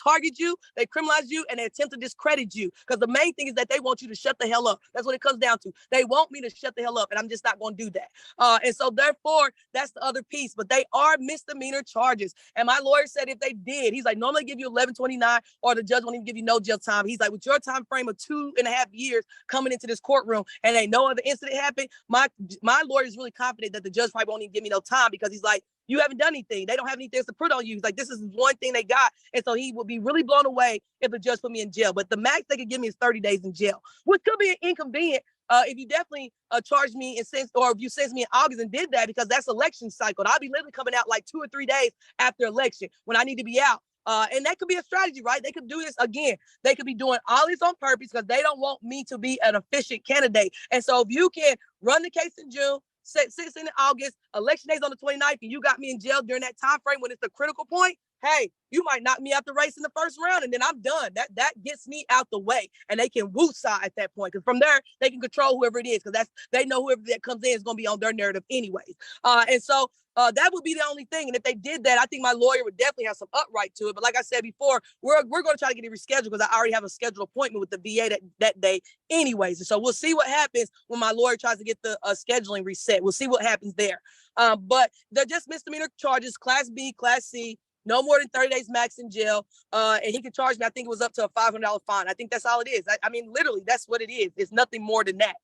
target you, they criminalize you, and they attempt to discredit you. Because the main thing is that they want you to shut the hell up. That's what it comes down to. They want me to shut the hell up, and I'm just not going to do that. And so therefore, that's the other piece. But they are misdemeanor charges. And my lawyer said if they did, he's like, normally give you 1129, or the judge won't even give you no jail time. He's like, with your time frame of 2.5 years coming into this courtroom and ain't no other incident happened, my lawyer is really confident that the judge probably won't even give me no time because he's like, you haven't done anything. They don't have anything to put on you. He's like, this is one thing they got. And so he would be really blown away if the judge put me in jail. But the max they could give me is 30 days in jail, which could be inconvenient if you definitely charged me in sense, or if you sent me in August and did that, because that's election cycle. I'll be literally coming out like 2 or 3 days after election when I need to be out. And that could be a strategy, right? They could do this again. They could be doing all this on purpose because they don't want me to be an efficient candidate. And so if you can run the case in June, citizen in August, election days on the 29th, and you got me in jail during that time frame when it's the critical point, hey, you might knock me out the race in the first round, and then I'm done. That gets me out the way, and they can woosah at that point. Because from there, they can control whoever it is, because they know whoever that comes in is going to be on their narrative anyways. And so that would be the only thing. And if they did that, I think my lawyer would definitely have some upright to it. But like I said before, we're going to try to get it rescheduled because I already have a scheduled appointment with the VA that day anyways. And so we'll see what happens when my lawyer tries to get the scheduling reset. We'll see what happens there. But they're just misdemeanor charges, Class B, Class C. No more than 30 days max in jail. And he can charge me, I think it was up to a $500 fine. I think that's all it is. I mean, literally, that's what it is. It's nothing more than that.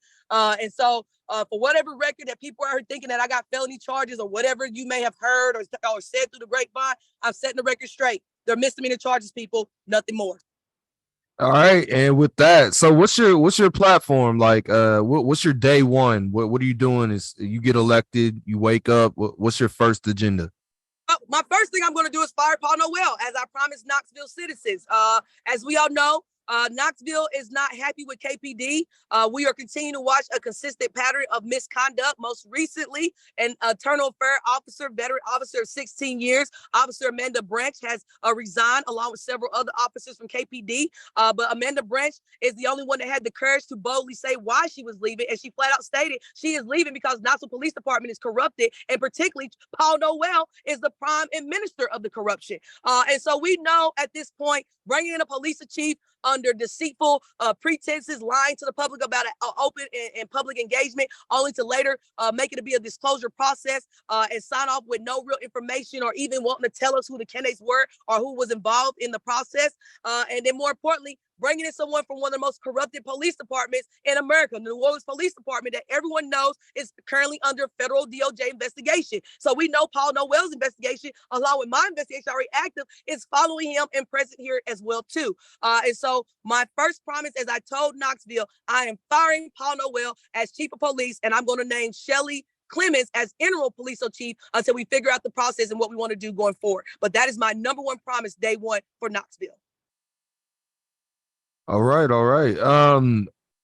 And so for whatever record that people are thinking that I got felony charges or whatever you may have heard or said through the grapevine, I'm setting the record straight. They're misdemeanor charges, people, nothing more. All right, and with that, so what's your platform like? What's your day one? What are you doing? Is you get elected, you wake up? What's your first agenda? My first thing I'm going to do is fire Paul Noel, as I promised Knoxville citizens. As we all know, Knoxville is not happy with KPD. We are continuing to watch a consistent pattern of misconduct. Most recently, an internal affair officer, veteran officer of 16 years, Officer Amanda Branch, has resigned along with several other officers from KPD. But Amanda Branch is the only one that had the courage to boldly say why she was leaving. And she flat out stated she is leaving because Knoxville Police Department is corrupted. And particularly, Paul Noel is the prime administrator of the corruption. And so we know at this point, bringing in a police chief under deceitful pretenses, lying to the public about an open and public engagement, only to later make it to be a disclosure process and sign off with no real information or even wanting to tell us who the candidates were or who was involved in the process. And then more importantly, bringing in someone from one of the most corrupted police departments in America, the New Orleans Police Department, that everyone knows is currently under federal DOJ investigation. So we know Paul Noel's investigation, along with my investigation already active, is following him and present here as well too. And so my first promise, as I told Knoxville, I am firing Paul Noel as chief of police, and I'm going to name Shelly Clemens as interim police chief until we figure out the process and what we want to do going forward. But that is my number one promise, day one, for Knoxville. All right, all right.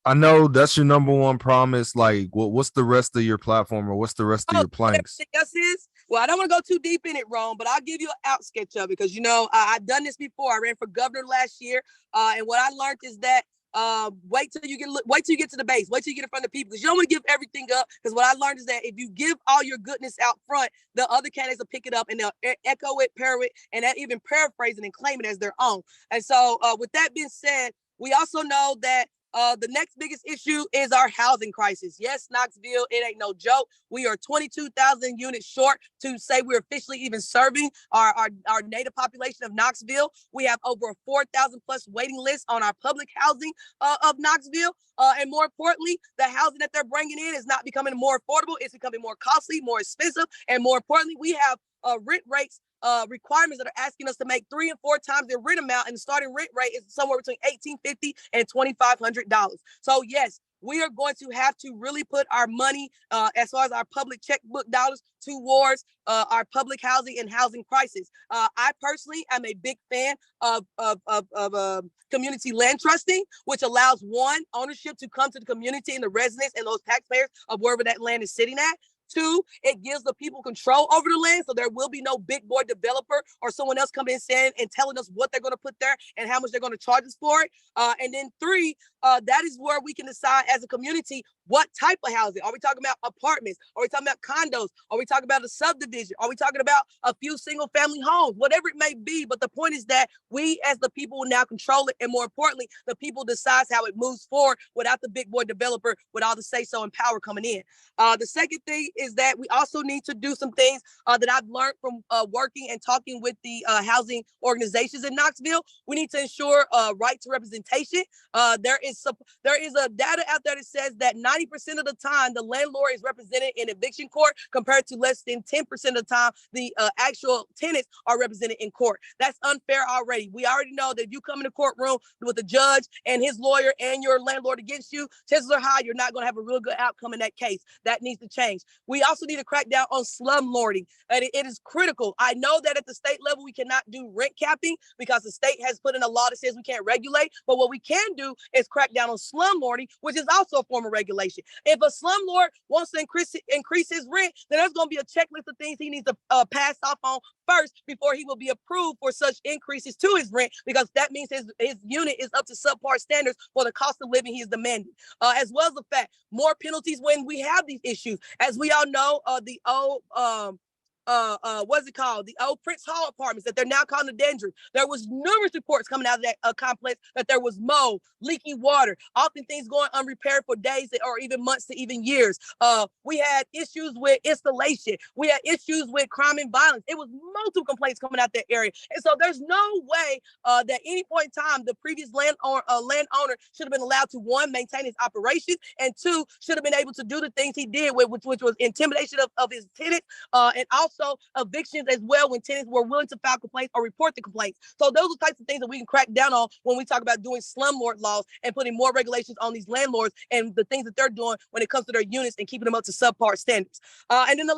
I know that's your number one promise. Like, what's the rest of your platform, or what's the rest of your planks? Yes, is. Well, I don't want to go too deep in it, Rome, but I'll give you an out sketch of it because, you know, I've done this before. I ran for governor last year. And what I learned is that wait till you get to the base. Wait till you get in front of people, because you don't want to give everything up. Because what I learned is that if you give all your goodness out front, the other candidates will pick it up and they'll echo it, parrot it, and even paraphrase it and claim it as their own. And so with that being said, we also know that The next biggest issue is our housing crisis. Yes, Knoxville, it ain't no joke. We are 22,000 units short to say we're officially even serving our native population of Knoxville. We have over a 4,000 plus waiting list on our public housing of Knoxville. And more importantly, the housing that they're bringing in is not becoming more affordable. It's becoming more costly, more expensive. And more importantly, we have rent rates requirements that are asking us to make 3 and 4 times their rent amount, and the starting rent rate is somewhere between $1,850 and $2,500. So yes, we are going to have to really put our money, as far as our public checkbook dollars, towards our public housing and housing crisis. I personally am a big fan of community land trusting, which allows one, ownership to come to the community and the residents and those taxpayers of wherever that land is sitting at. 2, it gives the people control over the land, so there will be no big boy developer or someone else coming in saying and telling us what they're going to put there and how much they're going to charge us for it. And then 3, that is where we can decide as a community what type of housing. Are we talking about apartments? Are we talking about condos? Are we talking about a subdivision? Are we talking about a few single family homes? Whatever it may be. But the point is that we as the people will now control it. And more importantly, the people decides how it moves forward without the big boy developer with all the say so and power coming in. The second thing is that we also need to do some things that I've learned from working and talking with the housing organizations in Knoxville. We need to ensure right to representation. There is a data out there that says that 90% of the time the landlord is represented in eviction court compared to less than 10% of the time the actual tenants are represented in court. That's unfair already. We already know that if you come in the courtroom with a judge and his lawyer and your landlord against you, chances are high you're not going to have a real good outcome in that case. That needs to change. We also need to crack down on slumlording, and it is critical. I know that at the state level we cannot do rent capping because the state has put in a law that says we can't regulate, but what we can do is crack down on slumlording, which is also a form of regulation. If a slumlord wants to increase his rent, then there's going to be a checklist of things he needs to pass off on first before he will be approved for such increases to his rent, because that means his unit is up to subpar standards for the cost of living he is demanding. As well as the fact, more penalties when we have these issues. As we all know, the old what's it called? The old Prince Hall apartments that they're now calling the Dendron. There was numerous reports coming out of that complex that there was mold, leaky water, often things going unrepaired for days or even months to even years. We had issues with installation. We had issues with crime and violence. It was multiple complaints coming out that area. And so there's no way that any point in time the previous landowner should have been allowed to, 1, maintain his operations, and 2, should have been able to do the things he did, which was intimidation of his tenants, and also evictions as well when tenants were willing to file complaints or report the complaints. So those are types of things that we can crack down on when we talk about doing slumlord laws and putting more regulations on these landlords and the things that they're doing when it comes to their units and keeping them up to subpar standards. And then the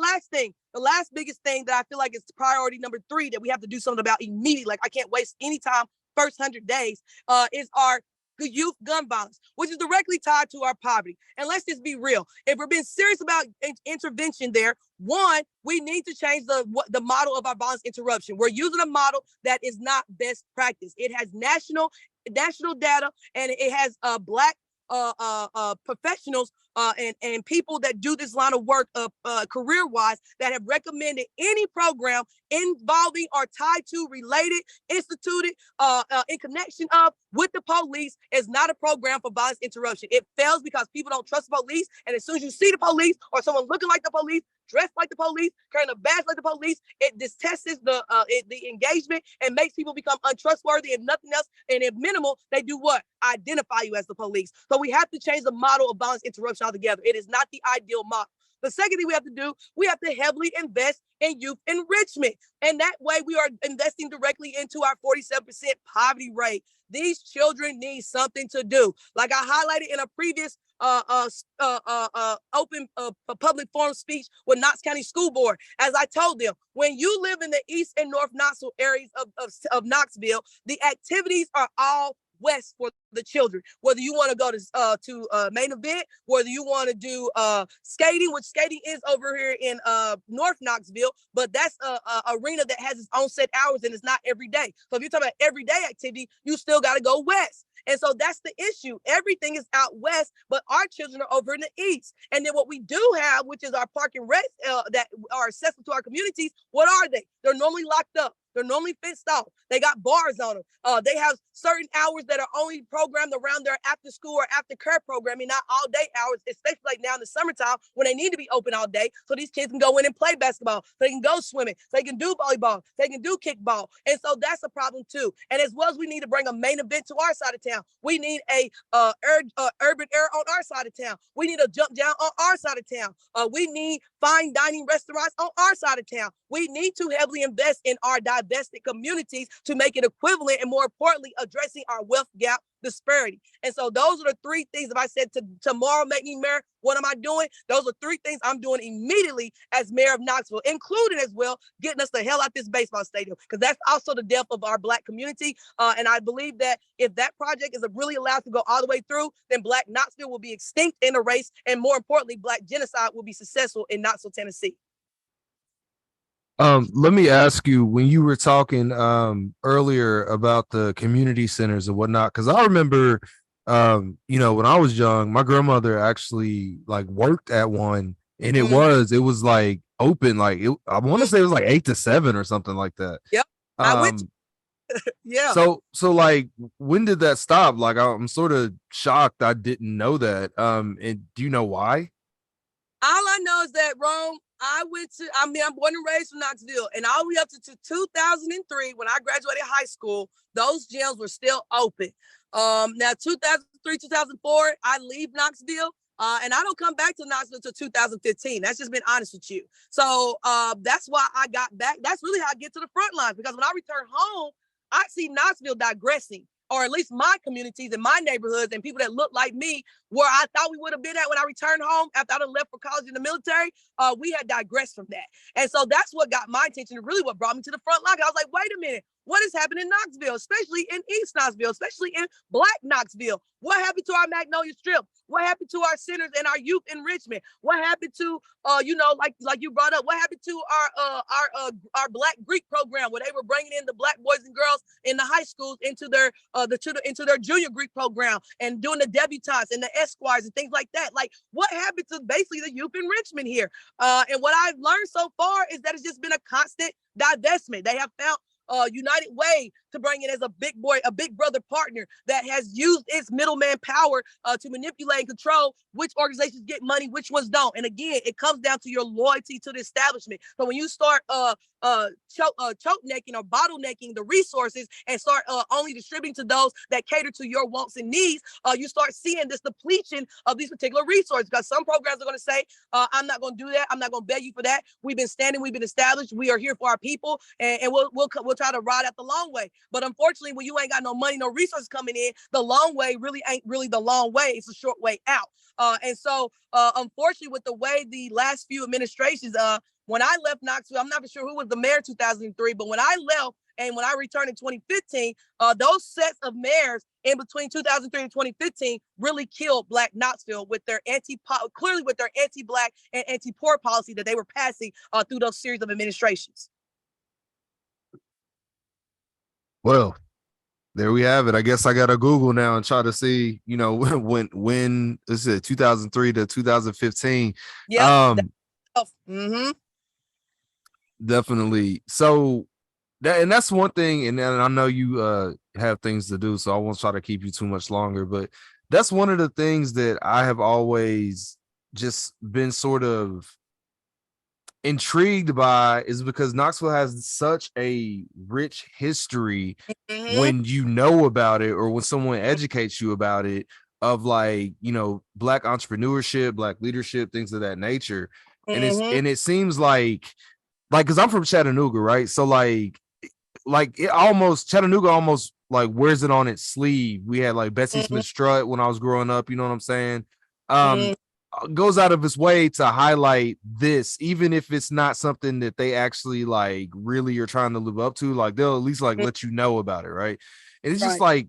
last biggest thing that I feel like is priority number 3 that we have to do something about immediately, like I can't waste any time, first 100 days, is our youth gun violence, which is directly tied to our poverty. And let's just be real. If we're being serious about intervention there, 1, we need to change the model of our violence interruption. We're using a model that is not best practice. It has national data, and it has Black professionals and people that do this line of work career-wise that have recommended any program involving or tied to, related, instituted, in connection of, with the police is not a program for violence interruption. It fails because people don't trust the police, and as soon as you see the police or someone looking like the police, dressed like the police, carrying a badge like the police, it distests the engagement and makes people become untrustworthy. If nothing else, and if minimal, they do what? Identify you as the police. So we have to change the model of violence interruption altogether. It is not the ideal model. The second thing we have to do, we have to heavily invest in youth enrichment. And that way we are investing directly into our 47% poverty rate. These children need something to do. Like I highlighted in a previous open public forum speech with Knox County School Board, as I told them, when you live in the East and North Knoxville areas of Knoxville, the activities are all west for the children. Whether you want to go to main event, whether you want to do skating, which skating is over here in North Knoxville, but that's a arena that has its own set hours and it's not every day. So if you're talking about everyday activity, you still got to go west. And so that's the issue. Everything is out west, but our children are over in the east. And then what we do have, which is our park and rec that are accessible to our communities, what are they? They're normally locked up. They're normally fenced off. They got bars on them. They have certain hours that are only programmed around their after school or after care programming, not all day hours, especially like now in the summertime when they need to be open all day. So these kids can go in and play basketball. So they can go swimming. So they can do volleyball. So they can do kickball. And so that's a problem too. And as well as we need to bring a main event to our side of town. We need a urban air on our side of town. We need a jump down on our side of town. We need fine dining restaurants on our side of town. We need to heavily invest in our divested communities to make it equivalent and, more importantly, addressing our wealth gap disparity. And so those are the three things. If I said tomorrow make me mayor, what am I doing? Those are three things I'm doing immediately as mayor of Knoxville, including as well getting us the hell out this baseball stadium, because that's also the death of our Black community. And I believe that if that project is really allowed to go all the way through, then Black Knoxville will be extinct in a race, and more importantly, Black genocide will be successful in Knoxville, Tennessee. Let me ask you, when you were talking earlier about the community centers and whatnot, because I remember when I was young, my grandmother actually like worked at one, and it was like open, like I want to say it was like 8 to 7 or something like that. Yep. I went yeah. So like when did that stop? Like I'm sort of shocked I didn't know that. And do you know why? All I know is that, Rome, I'm born and raised from Knoxville, and all the way up to 2003, when I graduated high school, those gyms were still open. Now 2003, 2004, I leave Knoxville, and I don't come back to Knoxville until 2015. That's just been honest with you. So that's why I got back. That's really how I get to the front lines, because when I return home, I see Knoxville digressing, or at least my communities and my neighborhoods and people that look like me, where I thought we would have been at when I returned home after I left for college in the military. We had digressed from that. And so that's what got my attention, and really what brought me to the front line. I was like, wait a minute, what is happening in Knoxville, especially in East Knoxville, especially in Black Knoxville? What happened to our Magnolia Strip? What happened to our centers and our youth enrichment? What happened to, like you brought up, what happened to our Black Greek program, where they were bringing in the Black boys and girls in the high schools into their junior Greek program, and doing the debutantes and the esquires and things like that? Like, what happened to basically the youth enrichment here? And what I've learned so far is that it's just been a constant divestment. They have found United Way to bring in as a big brother partner that has used its middleman power to manipulate and control which organizations get money, which ones don't. And again, it comes down to your loyalty to the establishment. So when you start choke necking or bottlenecking the resources and start only distributing to those that cater to your wants and needs, you start seeing this depletion of these particular resources. Because some programs are going to say, I'm not going to do that. I'm not going to beg you for that. We've been standing, we've been established. We are here for our people, and we'll try to ride out the long way. But unfortunately, when you ain't got no money, no resources coming in, the long way really ain't really the long way. It's a short way out. And so, unfortunately, with the way the last few administrations, when I left Knoxville, I'm not for sure who was the mayor in 2003, but when I left and when I returned in 2015, those sets of mayors in between 2003 and 2015 really killed Black Knoxville with their anti-Black and anti-poor policy that they were passing through those series of administrations. Well, there we have it. I guess I got to Google now and try to see, when is it 2003 to 2015? Yeah. Definitely. So that's one thing. And I know you have things to do, so I won't try to keep you too much longer, but that's one of the things that I have always just been sort of intrigued by, is because Knoxville has such a rich history when you know about it, or when someone educates you about it, of like, Black entrepreneurship, Black leadership, things of that nature. And it seems like, because I'm from Chattanooga, right? So like Chattanooga almost like wears it on its sleeve. We had like Betsy Smith Strut when I was growing up, you know what I'm saying? Goes out of its way to highlight this, even if it's not something that they actually like really are trying to live up to. Like, they'll at least like let you know about it, right? And it's just like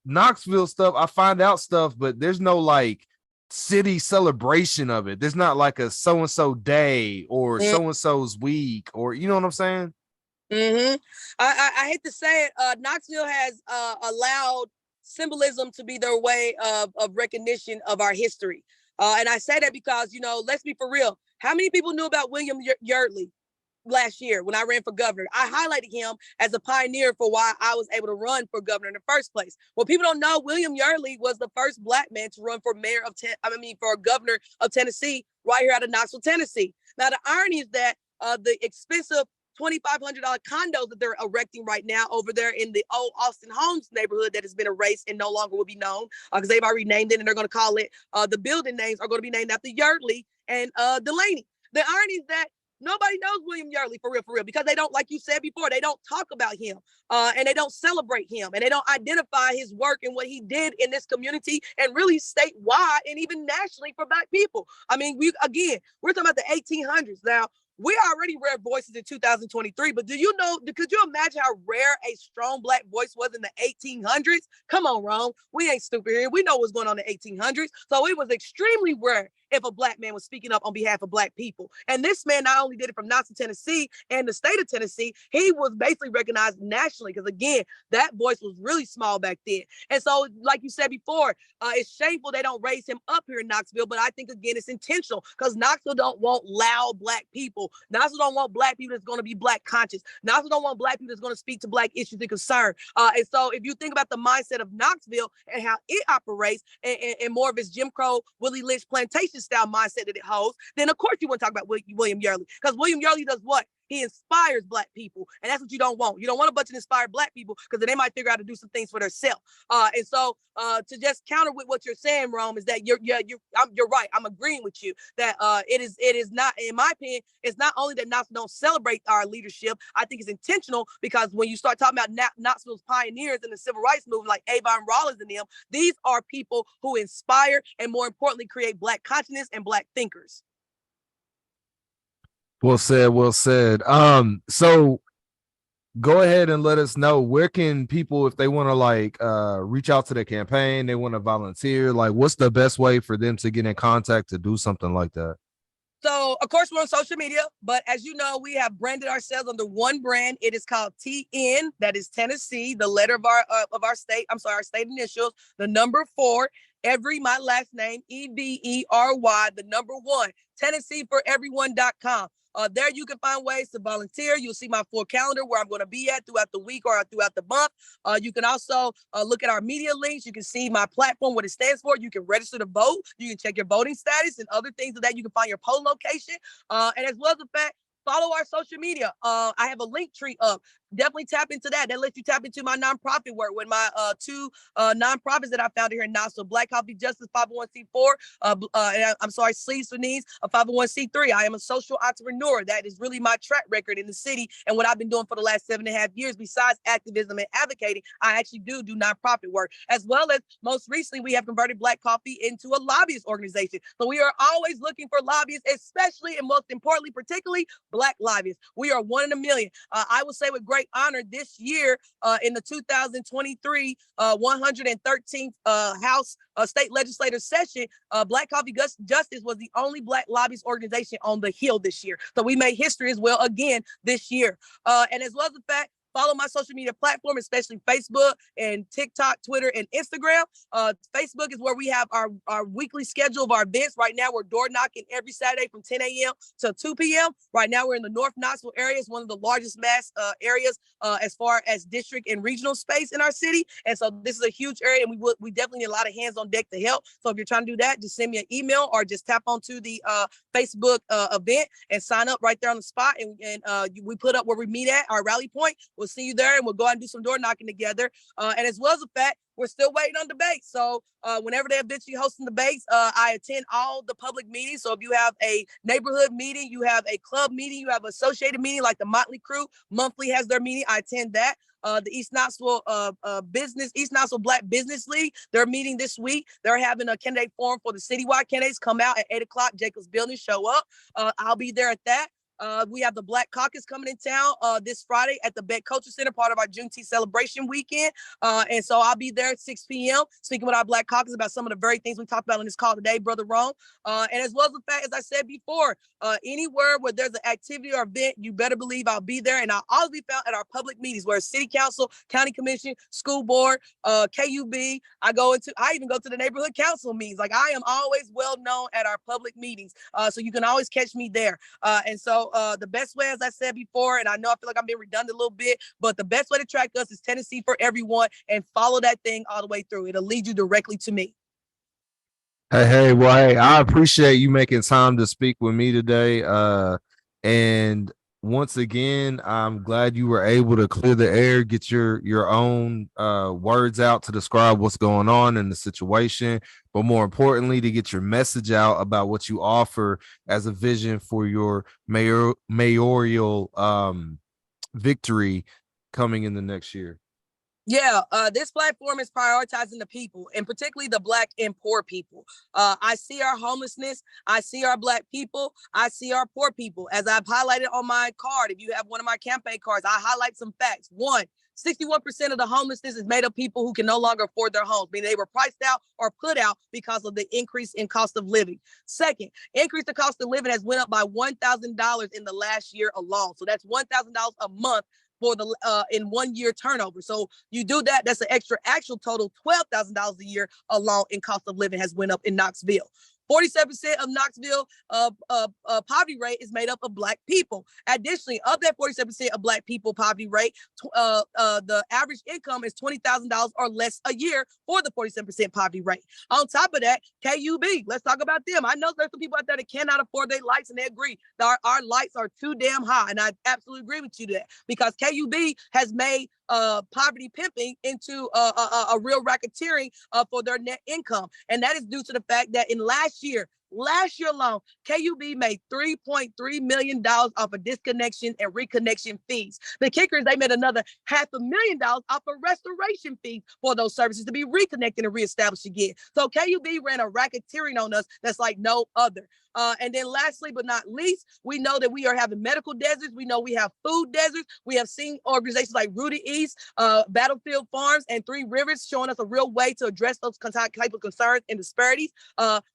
Knoxville stuff. I find out stuff, but there's no like city celebration of it. There's not like a so-and-so day or so-and-so's week, or you know what I'm saying? I hate to say it, Knoxville has allowed symbolism to be their way of recognition of our history. And I say that because, let's be for real. How many people knew about William Yardley? last year when I ran for governor. I highlighted him as a pioneer for why I was able to run for governor in the first place. What people don't know, William Yardley was the first Black man to run for for governor of Tennessee, right here out of Knoxville, Tennessee. Now, the irony is that the expensive $2,500 condos that they're erecting right now over there in the old Austin Holmes neighborhood that has been erased and no longer will be known because they've already named it, and they're going to call it, the building names are going to be named after Yardley and Delaney. The irony is that nobody knows William Yardley for real, because they don't, like you said before, they don't talk about him and they don't celebrate him and they don't identify his work and what he did in this community and really statewide and even nationally for Black people. I mean, we're talking about the 1800s. Now, we already rare voices in 2023, but could you imagine how rare a strong Black voice was in the 1800s? Come on, Rome. We ain't stupid here. We know what's going on in the 1800s. So it was extremely rare if a Black man was speaking up on behalf of Black people. And this man not only did it from Knoxville, Tennessee and the state of Tennessee, he was basically recognized nationally because, again, that voice was really small back then. And so, like you said before, it's shameful they don't raise him up here in Knoxville, but I think, again, it's intentional because Knoxville don't want loud Black people. Knoxville don't want Black people that's going to be Black conscious. Knoxville don't want Black people that's going to speak to Black issues and concern. And so if you think about the mindset of Knoxville and how it operates and more of its Jim Crow, Willie Lynch plantation style mindset that it holds, then of course you want to talk about William Yardley, because William Yardley does what? He inspires Black people, and that's what you don't want. You don't want a bunch of inspired Black people because then they might figure out how to do some things for themselves. And so to just counter with what you're saying, Rome, is that you're right. I'm agreeing with you that it is not, in my opinion, it's not only that Knoxville don't celebrate our leadership. I think it's intentional because when you start talking about Knoxville's pioneers in the civil rights movement, like Avon Rollins and them, these are people who inspire and, more importantly, create Black consciousness and Black thinkers. Well said, well said. So go ahead and let us know, where can people, if they want to reach out to the campaign, they want to volunteer, what's the best way for them to get in contact to do something like that? So, of course, we're on social media, but as you know, we have branded ourselves under one brand. It is called TN, that is Tennessee, the letter of our state, our state initials, the number 4, Every, my last name, Every, the number 1, TennesseeForEveryone.com. There you can find ways to volunteer. You'll see my full calendar where I'm going to be at throughout the week or throughout the month. You can also look at our media links. You can see my platform, what it stands for. You can register to vote. You can check your voting status and other things of that. You can find your poll location. And as well as the fact, follow our social media. I have a link tree up. Definitely tap into that. That lets you tap into my nonprofit work with my 2 nonprofits that I founded here in Knoxville. Black Coffee Justice 501c4. Sleeves for Needs, a 501c3. I am a social entrepreneur. That is really my track record in the city and what I've been doing for the last 7.5 years. Besides activism and advocating, I actually do nonprofit work, as well as most recently we have converted Black Coffee into a lobbyist organization. So we are always looking for lobbyists, especially and most importantly, particularly Black lobbyists. We are 1 in a million. I will say with great honor this year in the 2023 113th House State Legislative Session, Black Coffee Justice was the only Black lobbyist organization on the Hill this year. So we made history as well again this year. And as well as the fact, follow my social media platform, especially Facebook and TikTok, Twitter, and Instagram. Facebook is where we have our weekly schedule of our events. Right now, we're door knocking every Saturday from 10 a.m. to 2 p.m. Right now, we're in the North Knoxville area. It's one of the largest mass areas as far as district and regional space in our city. And so this is a huge area, and we definitely need a lot of hands on deck to help. So if you're trying to do that, just send me an email or just tap onto the Facebook event and sign up right there on the spot. And we put up where we meet at, our rally point. We'll see you there, and we'll go out and do some door knocking together. And as well as the fact, we're still waiting on debates. So whenever they're eventually hosting debates, I attend all the public meetings. So if you have a neighborhood meeting, you have a club meeting, you have an associated meeting like the Motley Crew monthly has their meeting, I attend that. The East Knoxville Black Business League, they're meeting this week. They're having a candidate forum for the citywide candidates. Come out at 8 o'clock, Jacobs Building, show up. I'll be there at that. We have the Black Caucus coming in town this Friday at the Beck Culture Center, part of our Juneteenth celebration weekend. And so I'll be there at 6 p.m. speaking with our Black Caucus about some of the very things we talked about on this call today, Brother Rome. And as well as the fact, as I said before, anywhere where there's an activity or event, you better believe I'll be there. And I'll always be found at our public meetings, where City Council, County Commission, School Board, KUB. I even go to the neighborhood council meetings. Like, I am always well known at our public meetings. So you can always catch me there. And so the best way, as I said before, and I know I feel like I'm being redundant a little bit, but the best way to track us is Tennessee for Everyone, and follow that thing all the way through. It'll lead you directly to me. Hey, I appreciate you making time to speak with me today. And once again, I'm glad you were able to clear the air, get your own words out to describe what's going on in the situation, but more importantly, to get your message out about what you offer as a vision for your mayoral victory coming in the next year. Yeah, this platform is prioritizing the people, and particularly the Black and poor people. I see our homelessness. I see our Black people. I see our poor people. As I've highlighted on my card, if you have one of my campaign cards, I highlight some facts. One, 61% of the homelessness is made of people who can no longer afford their homes, meaning they were priced out or put out because of the increase in cost of living. Second, increase the cost of living has went up by $1,000 in the last year alone. So that's $1,000 a month for the in 1 year turnover. So you do that, that's an extra actual total $12,000 a year alone in cost of living has went up in Knoxville. 47% of Knoxville poverty rate is made up of Black people. Additionally, of that 47% of Black people poverty rate, the average income is $20,000 or less a year for the 47% poverty rate. On top of that, KUB, let's talk about them. I know there's some people out there that cannot afford their lights, and they agree that our lights are too damn high. And I absolutely agree with you there, because KUB has made poverty pimping into a real racketeering for their net income. And that is due to the fact that in last year alone, KUB made $3.3 million off of disconnection and reconnection fees. The kicker is they made another $500,000 off of restoration fees for those services to be reconnected and reestablished again. So KUB ran a racketeering on us that's like no other. And then lastly, but not least, we know that we are having medical deserts. We know we have food deserts. We have seen organizations like Rooted East, Battlefield Farms, and Three Rivers showing us a real way to address those type of concerns and disparities.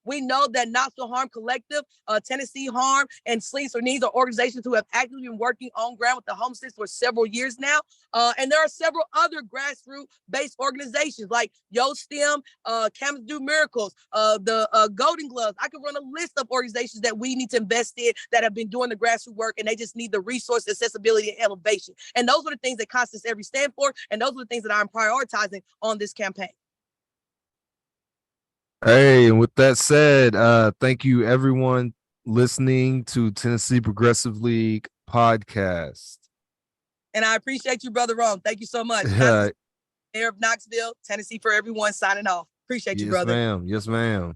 We know that Knoxville Harm Collective, Tennessee Harm, and Sleeves for Needs are organizations who have actively been working on ground with the homeless for several years now. And there are several other grassroots-based organizations like Yo STEM, Camas Do Miracles, the Golden Gloves. I could run a list of organizations that we need to invest in that have been doing the grassroots work, and they just need the resource, accessibility, and elevation. And those are the things that Constance Every stand for, and those are the things that I'm prioritizing on this campaign. Hey, and with that said, thank you everyone listening to Tennessee Progressive League podcast. And I appreciate you, Brother Rome. Thank you so much. Mayor of Knoxville, Tennessee for Everyone, signing off. Appreciate you, brother. Yes, ma'am. Yes, ma'am.